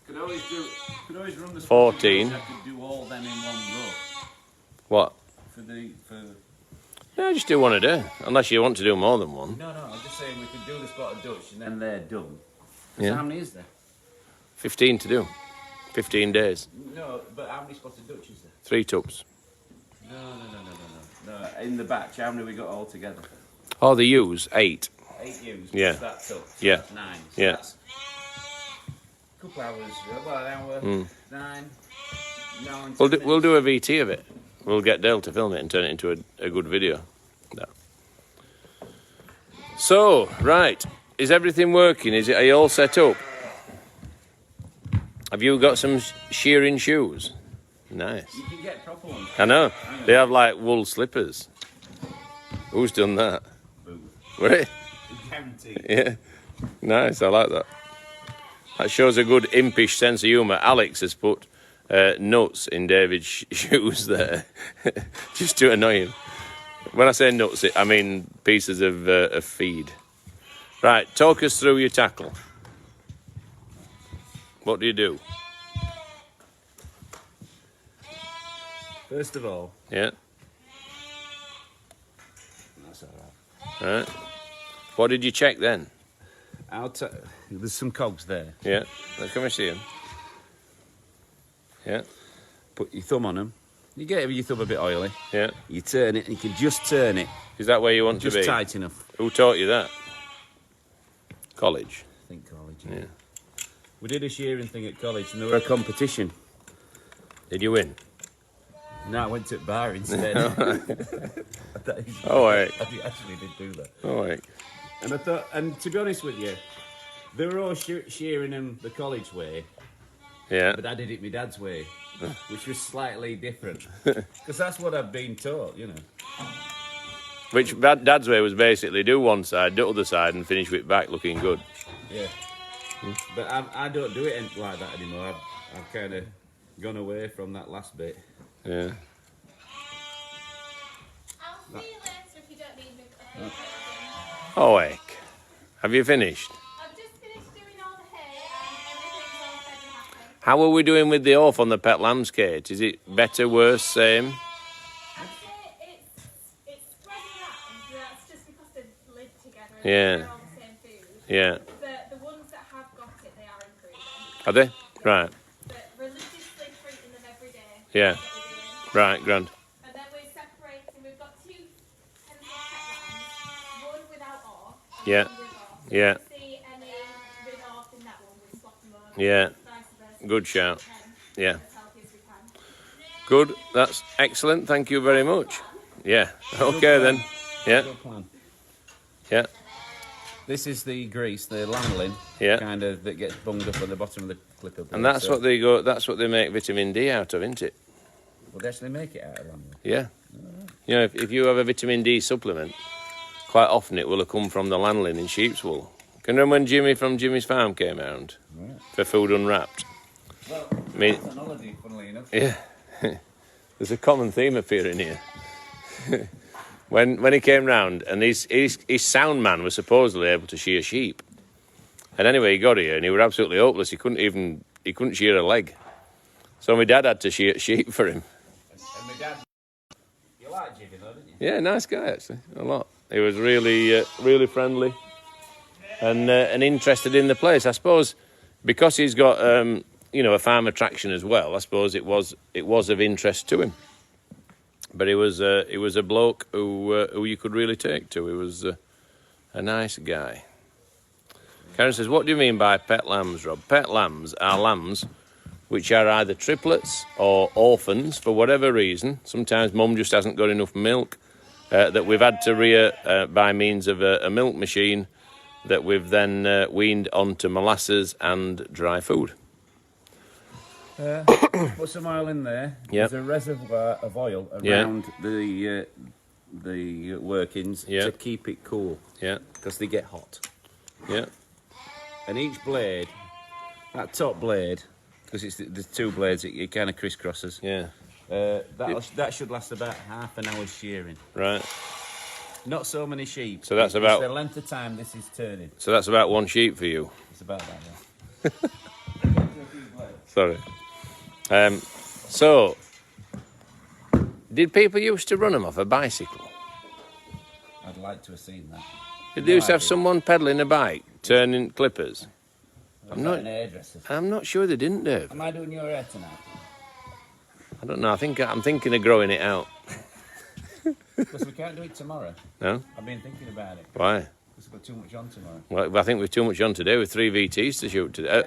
Could always run the 14. I could do all them in one go. What? For No, just do one a day. Unless you want to do more than one. No, I'm just saying we could do the spotted Dutch and then they're done. Yeah. So how many is there? 15 to do. 15 days. No, but how many spotted Dutch is there? 3 tubs. No. In the batch, how many we got all together? Oh, they use 8. 8 ewes. Yeah. That tub. So Yeah. That's 9. So Yeah. That's a couple hours. About an hour. 9. No, and We'll do a VT of it. We'll get Dale to film it and turn it into a good video. No. So, right. Is everything working? Are you all set up? Have you got some shearing shoes? Nice. You can get proper ones. I know. They have like wool slippers. Who's done that? Boo. Right? Guaranteed. Yeah. Nice. I like that. That shows a good impish sense of humour. Alex has put nuts in David's shoes there, just to annoy him. When I say nuts, I mean pieces of feed. Right. Talk us through your tackle. What do you do? First of all, Yeah. that's all right. Right. What did you check then? There's some cogs there. Yeah. Let's come and see him. Yeah. Put your thumb on them. You get your thumb a bit oily. Yeah. You turn it, and you can just turn it. Is that where you want to Just be? tight enough. Who taught you that? College. I think college. Yeah. We did a shearing thing at college, and there were a competition. Did you win? No, I went to bar instead. Oh, wait. I actually did do that. Oh, wait. And I thought, and to be honest with you, they were all shearing them the college way, Yeah. but I did it my dad's way, which was slightly different. Because that's what I've been taught, you know. Which Dad's way was basically do one side, do the other side, and finish with back looking good. Yeah. But I don't do it like that anymore. I've kind of gone away from that last bit. Yeah. I'll see you later if you don't need me. Oh, heck. Have you finished? I've just finished doing all the hay and everything's all fed and happy. How are we doing with the off on the pet lambs, Kate? Is it better, worse, same? I'd say it's spreading out, but that's just because they live together and Yeah. they're all the same food. Yeah. The ones that have got it, they are improving. Are they? Right. But religiously treating them every day. Yeah. That's what we're doing. Right, grand. And then we're separating. We've got 2 pens of pet lambs, one without off and Yeah. one with off. So Yeah. if you see any with off in that one, we swap them over. Yeah. Vice versa. Good shout. Pen, Yeah. as healthy as we can. Good. That's excellent. Thank you very much. Yeah. Okay then. Yeah. Good plan. Yeah. This is the grease, the lanolin, Yeah. kind of that gets bunged up at the bottom of the clipper. And that's what they go. That's what they make vitamin D out of, isn't it? Well, they actually make it out of lanolin. Yeah. You know, if you have a vitamin D supplement, quite often it will have come from the lanolin in sheep's wool. Can you remember when Jimmy from Jimmy's Farm came round Right. for food unwrapped? Well, I mean, that's an holiday, funnily enough. yeah. There's a common theme appearing here. When he came round, and his sound man was supposedly able to shear sheep, and anyway he got here and he was absolutely hopeless. He couldn't shear a leg, so my dad had to shear sheep for him. And my dad Yeah, nice guy actually, a lot. He was really, really friendly and interested in the place. I suppose because he's got, you know, a farm attraction as well. I suppose it was of interest to him. But he was a bloke who you could really take to. He was a nice guy. Karen says, "What do you mean by pet lambs, Rob?" Pet lambs are lambs which are either triplets or orphans for whatever reason. Sometimes mum just hasn't got enough milk that we've had to rear by means of a milk machine that we've then weaned onto molasses and dry food. Put some oil in there. Yep. There's a reservoir of oil around the workings to keep it cool. Yeah. Because they get hot. Yeah. And each blade, that top blade, because it's the two blades, it kind of crisscrosses. Yeah. That should last about half an hour's shearing. Right. Not so many sheep. So that's it's about the length of time this is turning. So that's about one sheep for you. It's about that. Yeah. Sorry. So, did people used to run them off a bicycle? I'd like to have seen that. Did they used to have someone pedaling a bike, turning clippers? I'm not an hairdresser. I'm not sure they didn't, Dave. Am I doing your hair tonight? I don't know. I'm thinking of growing it out. Because we can't do it tomorrow. No? I've been thinking about it. Why? Because we've got too much on tomorrow. Well, I think we've too much on today with 3 VTs to shoot today.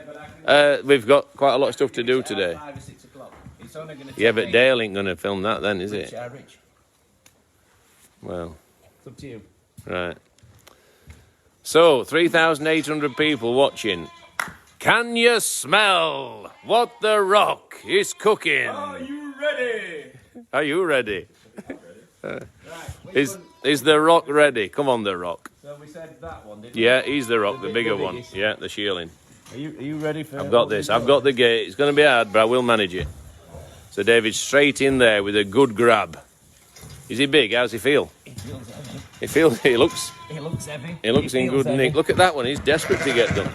We've got quite a lot of stuff to do today. 5 or 6 o'clock. It's only going to take Yeah, but Dale ain't going to film that then, is it? Rich. Well, It's up to you. right. So, 3,800 people watching. Can you smell what the Rock is cooking? Are you ready? Are you ready? Right. Is the Rock ready? Come on, the Rock. So we said that one, didn't we? Yeah, he's the Rock, the The bigger big- one. biggest. Yeah, the shearling. Are you ready for? I've got this. I've got the gate. It's going to be hard, but I will manage it. So David's straight in there with a good grab. Is he big? How's he feel? He feels heavy. He looks He looks heavy. in feels good heavy. nick. Look at that one. He's desperate to get done.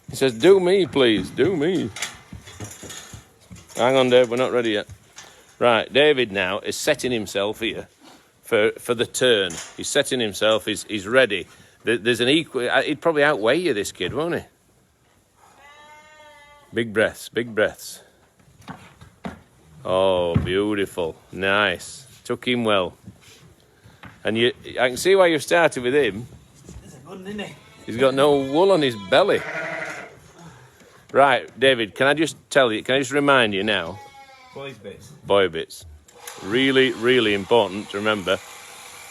He says, "Do me, please. Do me." Hang on, Dave. We're not ready yet. Right, David now is setting himself here for the turn. He's setting himself. He's ready. There's an equal. He'd probably outweigh you, this kid, won't he? Big breaths. Big breaths. Oh, beautiful. Nice. Took him well. And I can see why you started with him. There's a gun, isn't he? He's got no wool on his belly. Right, David, can I just remind you now? Boys bits. Boy bits. Really, really important to remember.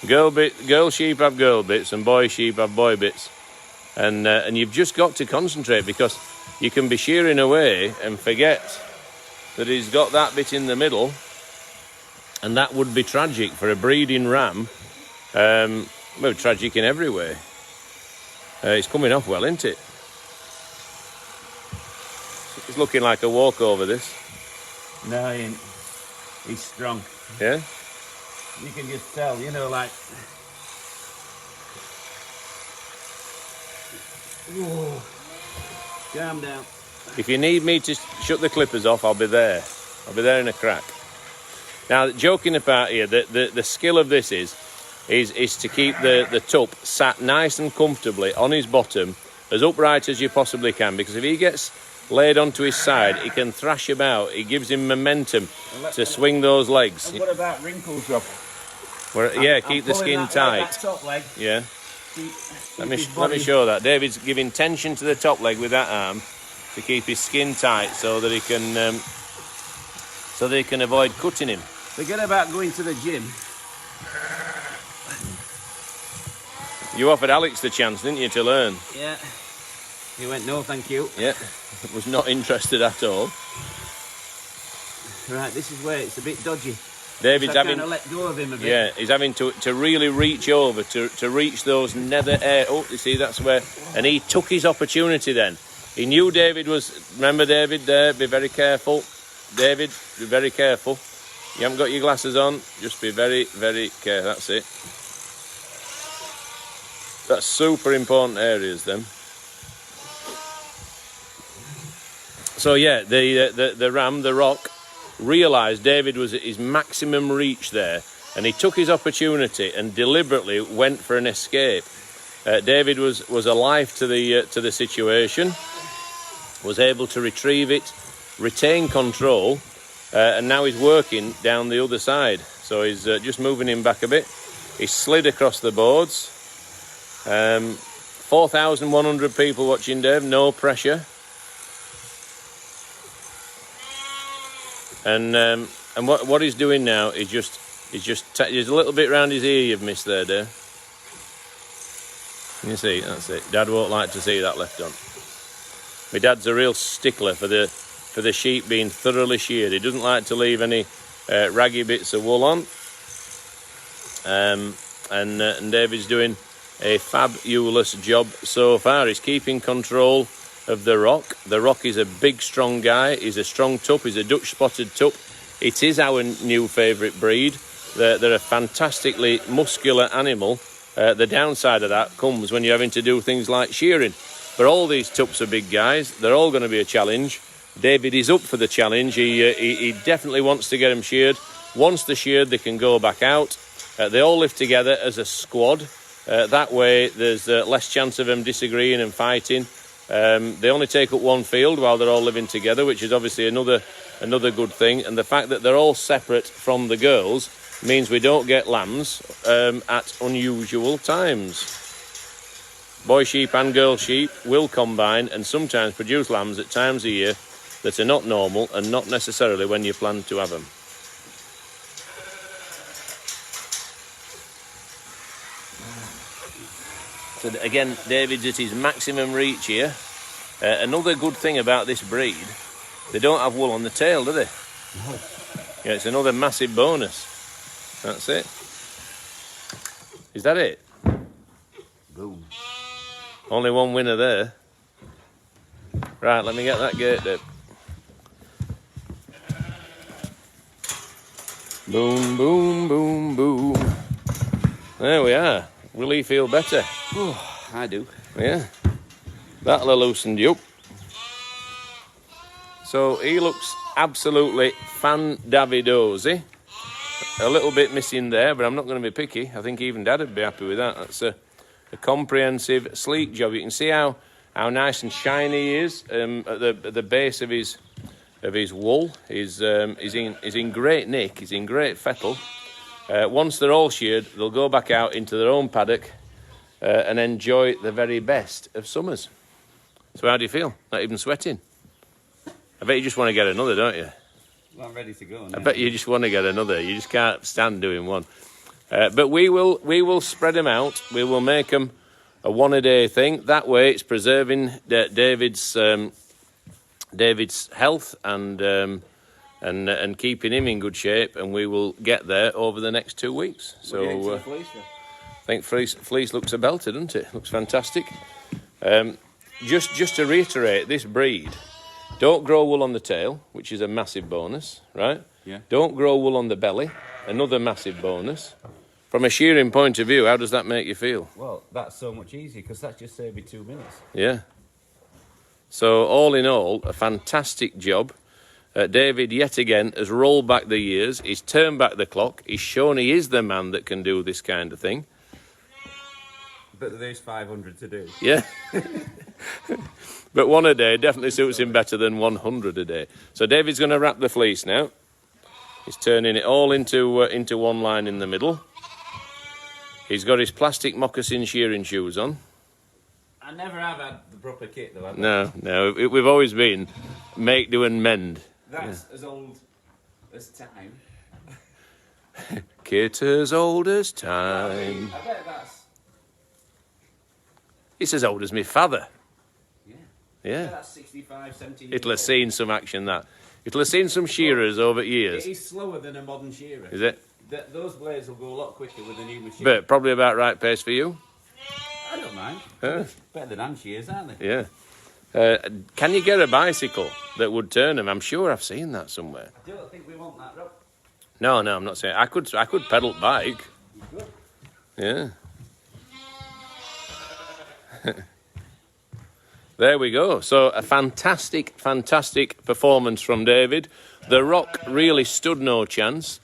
Girl sheep have girl bits and boy sheep have boy bits. And you've just got to concentrate because you can be shearing away and forget that he's got that bit in the middle. And that would be tragic for a breeding ram. Well, tragic in every way. It's coming off well, isn't it? It's looking like a walkover, this. No, he ain't. He's strong. Yeah? You can just tell, like. Whoa. Calm down. If you need me to shut the clippers off, I'll be there. I'll be there in a crack. Now, joking apart here, the skill of this is to keep the tup sat nice and comfortably on his bottom, as upright as you possibly can, because if he gets laid onto his side, he can thrash about. It gives him momentum to swing those legs. And what about wrinkles, Rob? Keep the skin tight. That top leg. Yeah. Keep Let me show that. David's giving tension to the top leg with that arm to keep his skin tight, so that he can avoid cutting him. Forget about going to the gym. You offered Alex the chance, didn't you, to learn? Yeah. He went, no, thank you. Yeah. Was not interested at all. Right, this is where it's a bit dodgy. David's So I having. kind of let go of him a bit. Yeah, he's having to really reach over to reach those nether air. Oh, you see, that's where. And he took his opportunity then. He knew David was. Remember, David, there, be very careful. David, be very careful. You haven't got your glasses on. Just be very, very careful. That's it. That's super important areas, then. So yeah, the ram, the Rock, realised David was at his maximum reach there, and he took his opportunity and deliberately went for an escape. David was alive to the situation, was able to retrieve it, retain control, and now he's working down the other side. So he's just moving him back a bit. He slid across the boards. 4,100 people watching, Dave, no pressure. And what he's doing now is there's a little bit round his ear you've missed there, Dave. Can you see? That's it. Dad won't like to see that left on. My dad's a real stickler for the sheep being thoroughly sheared. He doesn't like to leave any raggy bits of wool on. And David's doing a fabulous job so far. He's keeping control of the Rock. The Rock is a big, strong guy. He's a strong tup. He's a Dutch spotted tup. It is our new favourite breed. They're a fantastically muscular animal. The downside of that comes when you're having to do things like shearing. But all these tups are big guys. They're all going to be a challenge. David is up for the challenge. He definitely wants to get them sheared. Once they're sheared, they can go back out. They all live together as a squad. That way, there's less chance of them disagreeing and fighting. They only take up one field while they're all living together, which is obviously another good thing. And the fact that they're all separate from the girls means we don't get lambs at unusual times. Boy sheep and girl sheep will combine and sometimes produce lambs at times of year that are not normal and not necessarily when you plan to have them. So again, David's at his maximum reach here. Another good thing about this breed, they don't have wool on the tail, do they? No. Yeah, it's another massive bonus. That's it. Is that it? Boom. Only one winner there. Right, let me get that gate up. Boom, boom, boom, boom. There we are. Will he feel better? Oh, I do. Yeah. That'll have loosened you up. So he looks absolutely fan-davidozy. A little bit missing there, but I'm not going to be picky. I think even Dad would be happy with that. That's a comprehensive, sleek job. You can see how nice and shiny he is at the base of his wool. He's in great nick. He's in great fettle. Once they're all sheared, they'll go back out into their own paddock and enjoy the very best of summers. So how do you feel? Not even sweating? I bet you just want to get another, don't you? Well, I'm ready to go now. I bet you just want to get another. You just can't stand doing one. But we will spread them out. We will make them a one-a-day thing. That way it's preserving David's health and keeping him in good shape, and we will get there over the next 2 weeks. So I think fleece looks a belter, doesn't it? Looks fantastic. Just to reiterate, this breed, don't grow wool on the tail, which is a massive bonus, right? Yeah. Don't grow wool on the belly, another massive bonus. From a shearing point of view, how does that make you feel? Well, that's so much easier because that just saved me 2 minutes. Yeah. So all in all, a fantastic job. David, yet again, has rolled back the years. He's turned back the clock. He's shown he is the man that can do this kind of thing. But there's 500 to do. Yeah. But one a day definitely suits him better than 100 a day. So David's going to wrap the fleece now. He's turning it all into one line in the middle. He's got his plastic moccasin shearing shoes on. I never have had the proper kit though, have I? No. We've always been make, do and mend. That's as old as time. Kit as old as time. I bet that's... It's as old as my father. Yeah. That's 65, 70 years It'll have old. seen some action, that. It'll have seen some shearers over years. It is slower than a modern shearer. Is it? Those blades will go a lot quicker with a new machine. But probably about right pace for you. I don't mind. Better than hand shears, aren't they? Yeah. Can you get a bicycle that would turn them? I'm sure I've seen that somewhere. I don't think we want that, Rob. No, I'm not saying. I could pedal bike. You could. Yeah. There we go. So a fantastic performance from David. The Rock really stood no chance.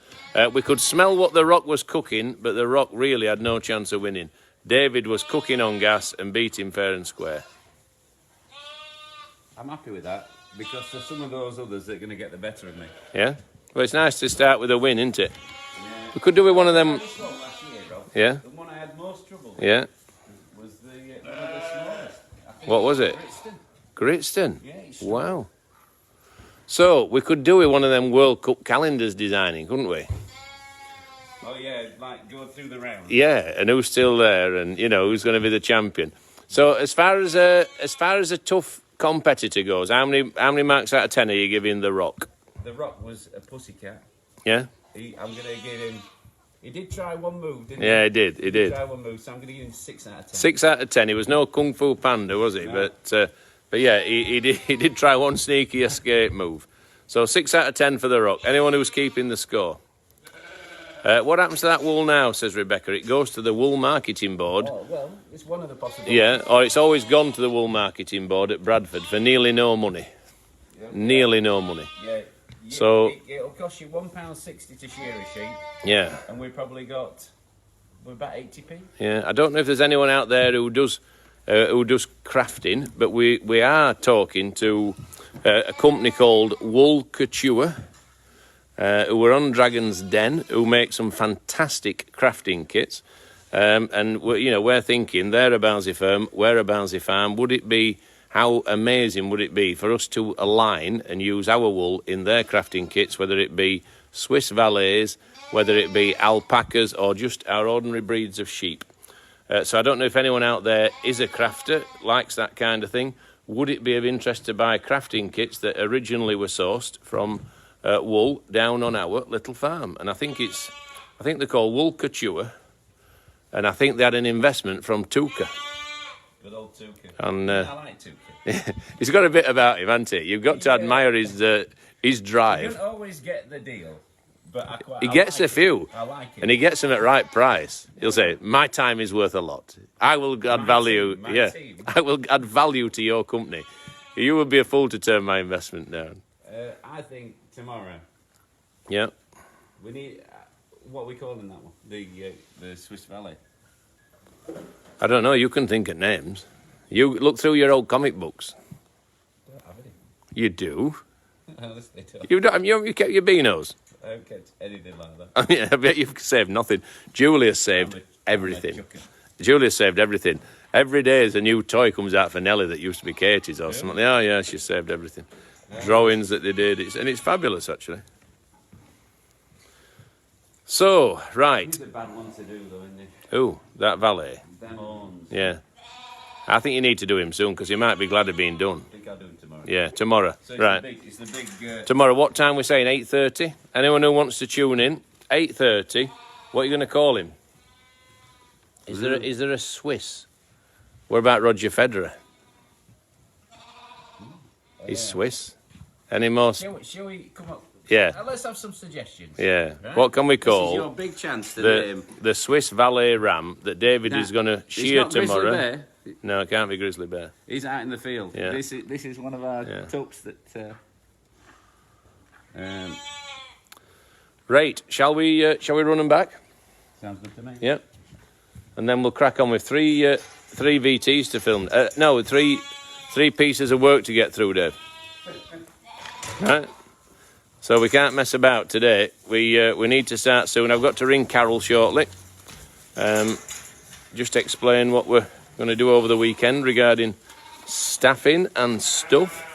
We could smell what the Rock was cooking, but the Rock really had no chance of winning. David was cooking on gas and beat him fair and square. I'm happy with that because there's some of those others that are going to get the better of me. Yeah? Well, it's nice to start with a win, isn't it? Yeah. We could do with one of them. Last year, Rob, yeah? the one I had most trouble with yeah. was one of the smallest. What was it? Gritston. Gritston? Yeah, it's wow. So, we could do with one of them World Cup calendars designing, couldn't we? Oh, yeah, like go through the round. Yeah, and who's still there and, you know, who's going to be the champion. So, as far as a tough competitor goes, how many marks out of 10 are you giving The Rock? The Rock was a pussycat. Yeah? I'm going to give him... He did try one move, didn't he? Yeah, he did. He did. Try one move, so I'm going to give him 6 out of 10. 6 out of 10. He was no Kung Fu Panda, was he? No. But yeah, he did try one sneaky escape move. So 6 out of 10 for The Rock. Anyone who's keeping the score? What happens to that wool now, says Rebecca? It goes to the wool marketing board. Oh, well, it's one of the possibilities. Yeah, or it's always gone to the wool marketing board at Bradford for nearly no money. Yeah. Nearly no money. Yeah. So it'll cost you £1.60 to shear a sheep. Yeah. And we're about 80p. Yeah, I don't know if there's anyone out there who does crafting, but we are talking to a company called Wool Couture, who are on Dragon's Den, who make some fantastic crafting kits. And we're thinking they're a Barnsley firm, we're a Barnsley farm. How amazing would it be for us to align and use our wool in their crafting kits, whether it be Swiss valets, whether it be alpacas, or just our ordinary breeds of sheep. So I don't know if anyone out there is a crafter, likes that kind of thing. Would it be of interest to buy crafting kits that originally were sourced from wool down on our little farm? And I think they're called Wool Couture, and I think they had an investment from Tuka. Good old Tuka. And I like Tuka. he's got a bit about him, hasn't he? You've got to admire his drive. You don't always get the deal, but He gets a few, I like it. and he gets them at right price. He'll say, "My time is worth a lot. I will add value. Team. I will add value to your company. You would be a fool to turn my investment down." I think tomorrow. Yeah. We need what are we calling that one? The Swiss Valley. I don't know. You can think of names. You look through your old comic books. Don't have any. You do. Honestly, don't. You don't. You kept your beanos. I don't get anything like that. I mean, I bet you've saved nothing. Julia saved everything. Julia saved everything. Every day as a new toy comes out for Nelly that used to be Katie's or something. Oh, yeah, she saved everything. Drawings that they did. It's fabulous, actually. So, right. He's a bad one to do, though, isn't he? Who? That valet? Them horns. Yeah. I think you need to do him soon because he might be glad of being done. I think I'll do him tomorrow. Yeah, tomorrow. So right. It's the big... Tomorrow, what time we're saying? 8:30? Anyone who wants to tune in? 8:30. What are you going to call him? Is there a Swiss? What about Roger Federer? He's Swiss. Any more? Shall we come up? Yeah. Let's have some suggestions. Yeah. Right? What can we This call is your big chance to name. the Swiss Valet Ram that David is going to shear not Grizzly tomorrow? Bear. No, it can't be Grizzly Bear. He's out in the field. Yeah. This is one of our tups that. Right. Shall we run them back? Sounds good to me. Yeah. And then we'll crack on with three VTs to film. No, three pieces of work to get through, Dave. Right. So we can't mess about today. We need to start soon. I've got to ring Carol shortly. Just explain what we're going to do over the weekend regarding staffing and stuff.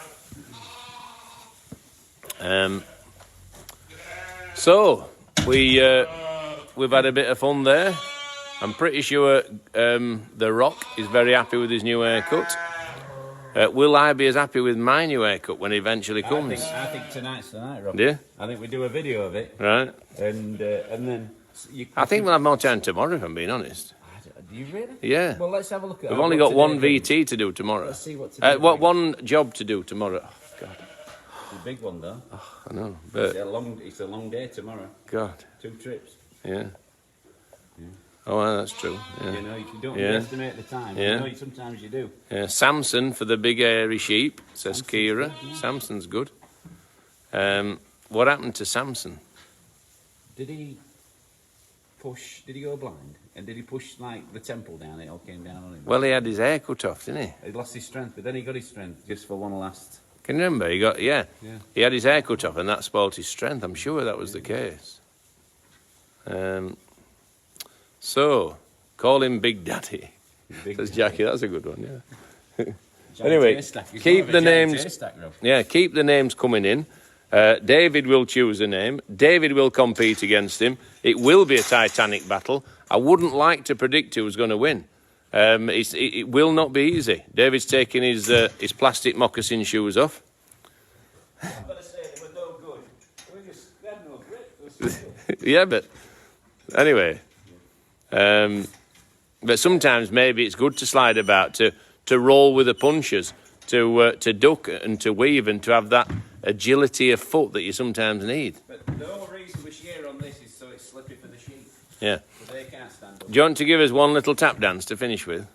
So we've had a bit of fun there. I'm pretty sure The Rock is very happy with his new haircut. Will I be as happy with my new haircut when it eventually comes? I think tonight's the night, Rob. Yeah? I think we do a video of it. Right. And then... I think we'll have more time tomorrow, if I'm being honest. Do you really? Yeah. Well, let's have a look at it. We've only got one VT to do tomorrow. Let's see what today What one job to do tomorrow? Oh, God. It's a big one, though. Oh, I know, but... It's a long day tomorrow. God. 2 trips. Yeah. Oh, well, that's true. Yeah. You know, you don't underestimate the time. Yeah. You know, sometimes you do. Yeah. Samson for the big hairy sheep, says Kira. Good, yeah. Samson's good. What happened to Samson? Did he push? Did he go blind? And did he push like the temple down? It all came down on him. Well, he had his hair cut off, didn't he? He lost his strength, but then he got his strength just for one last. Can you remember? He got Yeah. He had his hair cut off, and that spoilt his strength. I'm sure that was the case. So call him Big Daddy. Says Jackie. That's a good one. Yeah. Anyway, keep the names. Yeah, keep the names coming in. David will choose a name. David will compete against him. It will be a titanic battle. I wouldn't like to predict who's going to win. It will not be easy. David's taking his plastic moccasin shoes off. I've got to say, they were no good. They had no grip. Yeah, but anyway. But sometimes maybe it's good to slide about, to roll with the punches, to duck and to weave and to have that agility of foot that you sometimes need. But the whole reason we shear on this is so it's slippy for the sheep. Yeah. So they can't stand up. Do you want to give us one little tap dance to finish with?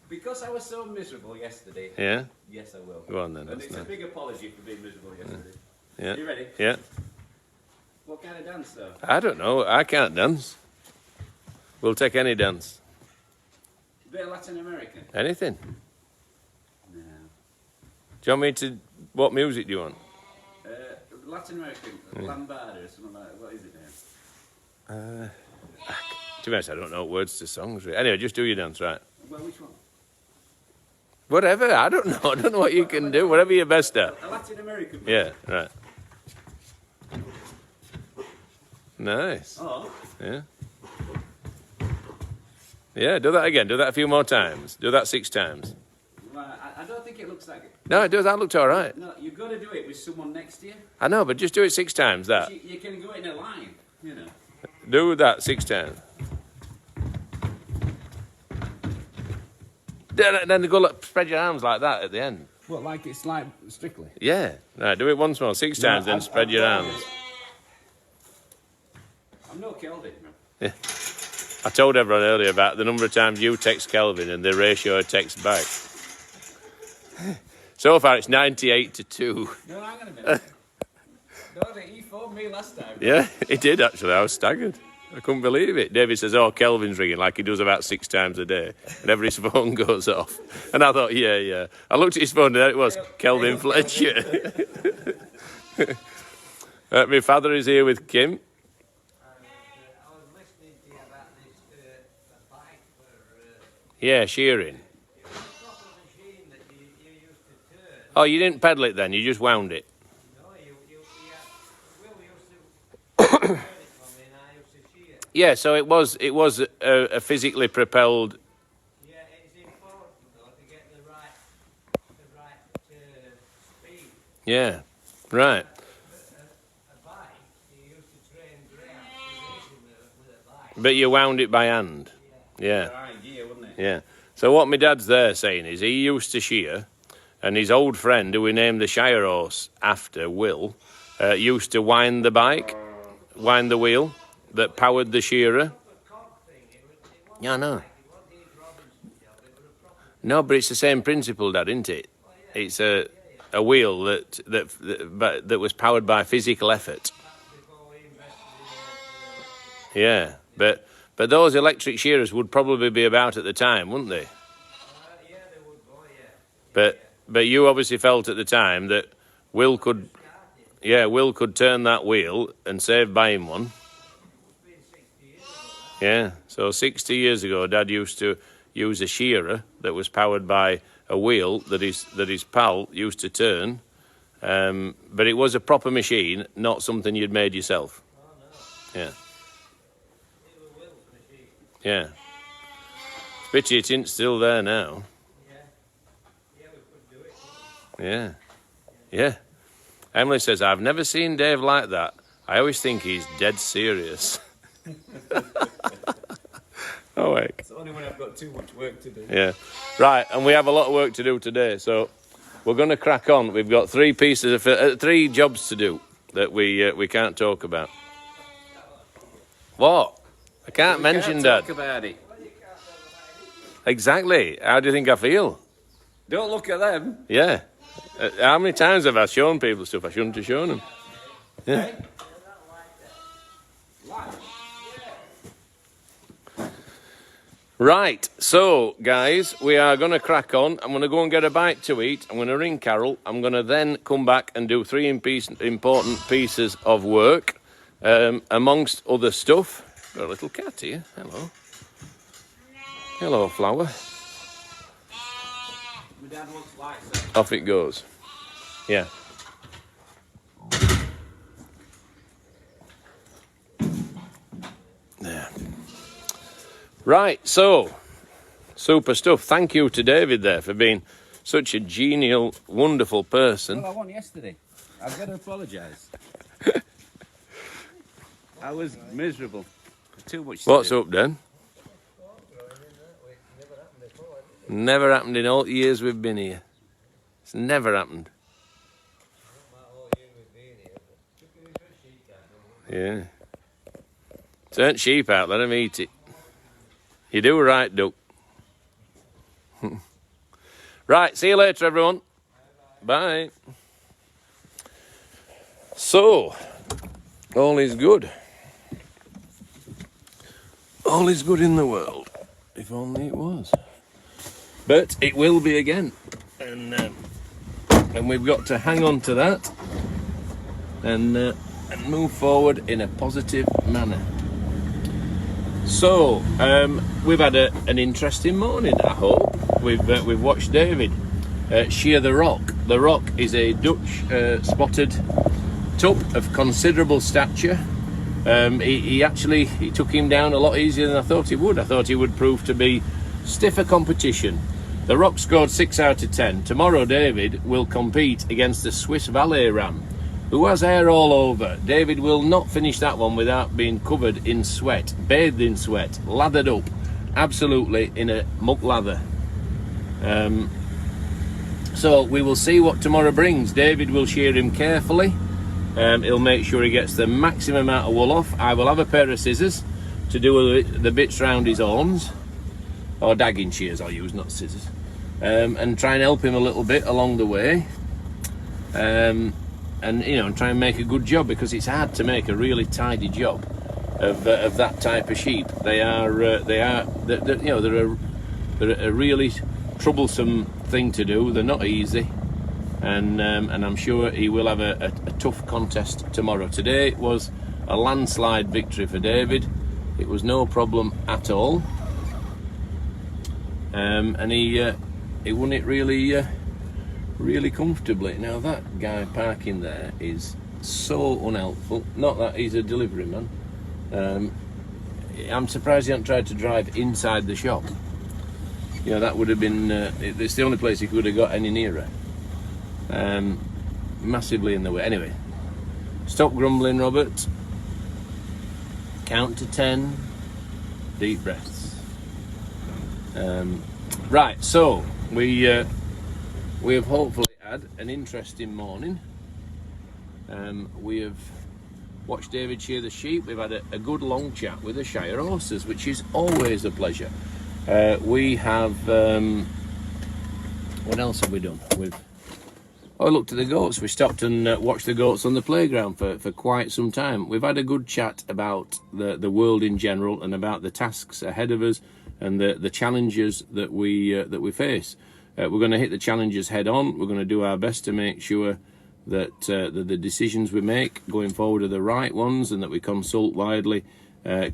Because I was so miserable yesterday. Yeah? Yes, I will. Go on then. And That's it's a nice. big apology for being miserable yesterday. Yeah. You ready? Yeah. What kind of dance, though? I don't know. I can't dance. We'll take any dance. A bit of Latin American? Anything. No. Do you want me to... What music do you want? Latin American, lambada or something like that. What is it now? To be honest, I don't know words to songs. Really. Anyway, just do your dance, right? Well, which one? Whatever. I don't know. I don't know what you can do. Whatever you're best at. A Latin American. Yeah, right. Nice. Oh. Yeah. Yeah, do that again. Do that a few more times. Do that 6 times. Well, I don't think it looks like it. No, it does. That looked all right. No, you've got to do it with someone next to you. I know, but just do it 6 times, that. You can go in a line, you know. Do that 6 times. Then go spread your arms like that at the end. What, like it's like Strictly? Yeah. Right, do it once more, 6 times, then spread your arms. I'm no Kelvin, man. Yeah. I told everyone earlier about the number of times you text Kelvin and the ratio of text back. So far, it's 98 to 2. No, hang on a minute. No, he phoned me last time. Yeah, he did actually. I was staggered. I couldn't believe it. David says, "Oh, Kelvin's ringing," like he does about 6 times a day whenever his phone goes off. And I thought, yeah. I looked at his phone and there it was, Kelvin Fletcher. My father is here with Kim. I was listening to you about this bike for... Yeah, shearing. What sort of machine that you used to turn? Oh, you didn't pedal it then, you just wound it. No, Will used to turn it for me and I used to shear. Yeah, so it was a physically propelled... Yeah, it's important though to get the right speed. Yeah, right. A bike, you used to train ground with a bike. But you wound it by hand. Yeah. Right, gear, wouldn't it? Yeah. So what my dad's there saying is he used to shear, and his old friend, who we named the Shire horse after, Will, used to wind the wheel that powered the shearer. Yeah, I know. No, but it's the same principle, Dad, isn't it? It's a wheel that was powered by physical effort. Yeah, but those electric shearers would probably be about at the time, wouldn't they? Yeah, they would go, yeah. But you obviously felt at the time that Will could turn that wheel and save buying one. Yeah, so 60 years ago, Dad used to use a shearer that was powered by a wheel that his pal used to turn, but it was a proper machine, not something you'd made yourself. Yeah. Yeah. Pity it isn't still there now. Yeah. Yeah. Emily says, "I've never seen Dave like that. I always think he's dead serious." Oh, wait. It's only when I've got too much work to do. Yeah. Right, and we have a lot of work to do today, so we're going to crack on. We've got 3 jobs to do that we can't talk about. What? I can't mention that. Talk about it. Exactly. How do you think I feel? Don't look at them. Yeah. How many times have I shown people stuff I shouldn't have shown them? Hey? Live. Right, so guys, we are going to crack on. I'm going to go and get a bite to eat. I'm going to ring Carol. I'm going to then come back and do 3 important pieces of work, amongst other stuff. Got a little cat here. Hello. Hello, Flower. My dad wants lights. Off it goes. Yeah. There. Right, so, super stuff. Thank you to David there for being such a genial, wonderful person. Well, I won yesterday. I've got to apologise. I was miserable. Too much to What's do. up, Dan? Never happened in all the years we've been here. It's never happened. Yeah. Turn sheep out, let them eat it. You do right, Duck. Right, see you later, everyone. Bye. So, all is good. All is good in the world. If only it was. But it will be again. And we've got to hang on to that and move forward in a positive manner. So, we've had an interesting morning, I hope. We've watched David shear the rock. The rock is a Dutch spotted tup of considerable stature. He took him down a lot easier than I thought he would. I thought he would prove to be stiffer competition. The rock scored 6 out of 10. Tomorrow, David will compete against the Swiss Valais ram, who has hair all over. David will not finish that one without being covered in sweat, bathed in sweat, lathered up, absolutely in a muck lather. So we will see what tomorrow brings. David will shear him carefully. He'll make sure he gets the maximum amount of wool off. I will have a pair of scissors to do the bits round his horns, or dagging shears I'll use, not scissors, and try and help him a little bit along the way. And try and make a good job, because it's hard to make a really tidy job of that type of sheep. They're a really troublesome thing to do. They're not easy, and I'm sure he will have a tough contest tomorrow. Today was a landslide victory for David. It was no problem at all, and he won it really comfortably. Now that guy parking there is so unhelpful. Not that he's a delivery man. I'm surprised he hasn't tried to drive inside the shop. That would have been, it's the only place he could have got any nearer. Massively in the way. Anyway, stop grumbling, Robert. Count to 10. Deep breaths. Right, so we have hopefully had an interesting morning. We have watched David shear the sheep. We've had a good long chat with the Shire horses, which is always a pleasure. We have, what else have we done? I looked at the goats. We stopped and watched the goats on the playground for quite some time. We've had a good chat about the world in general, and about the tasks ahead of us, and the challenges that we face. We're going to hit the challenges head on. We're going to do our best to make sure that the decisions we make going forward are the right ones, and that we consult widely.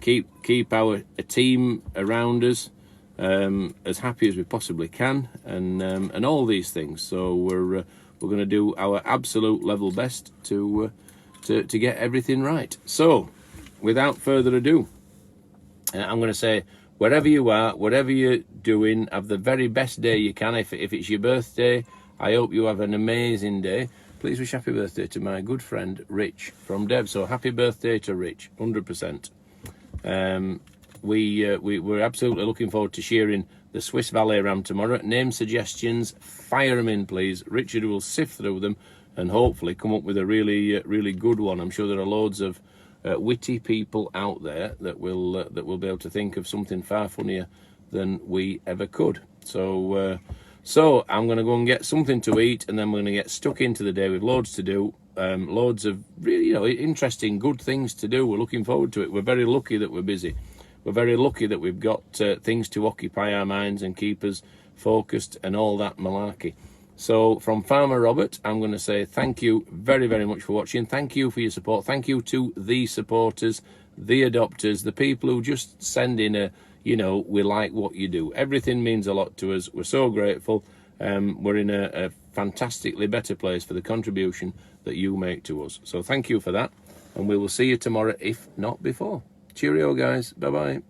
Keep our team around us as happy as we possibly can, and all these things. So we're going to do our absolute level best to get everything right. So, without further ado, I'm going to say, wherever you are, whatever you're doing, have the very best day you can. If it's your birthday, I hope you have an amazing day. Please wish happy birthday to my good friend Rich from Dev. So happy birthday to Rich, 100%. We're absolutely looking forward to shearing the Swiss Valais ram tomorrow. Name suggestions, fire them in, please. Richard will sift through them and hopefully come up with a really good one. I'm sure there are loads of witty people out there that will be able to think of something far funnier than we ever could. So I'm going to go and get something to eat, and then we're going to get stuck into the day with loads to do. loads of really, you know, interesting, good things to do. We're looking forward to it. We're very lucky that we're busy. We're very lucky that we've got things to occupy our minds and keep us focused and all that malarkey. So from Farmer Robert, I'm going to say thank you very, very much for watching. Thank you for your support. Thank you to the supporters, the adopters, the people who just send in a, you know, we like what you do. Everything means a lot to us. We're so grateful. We're in a fantastically better place for the contribution that you make to us. So thank you for that. And we will see you tomorrow, if not before. Cheerio, guys. Bye-bye.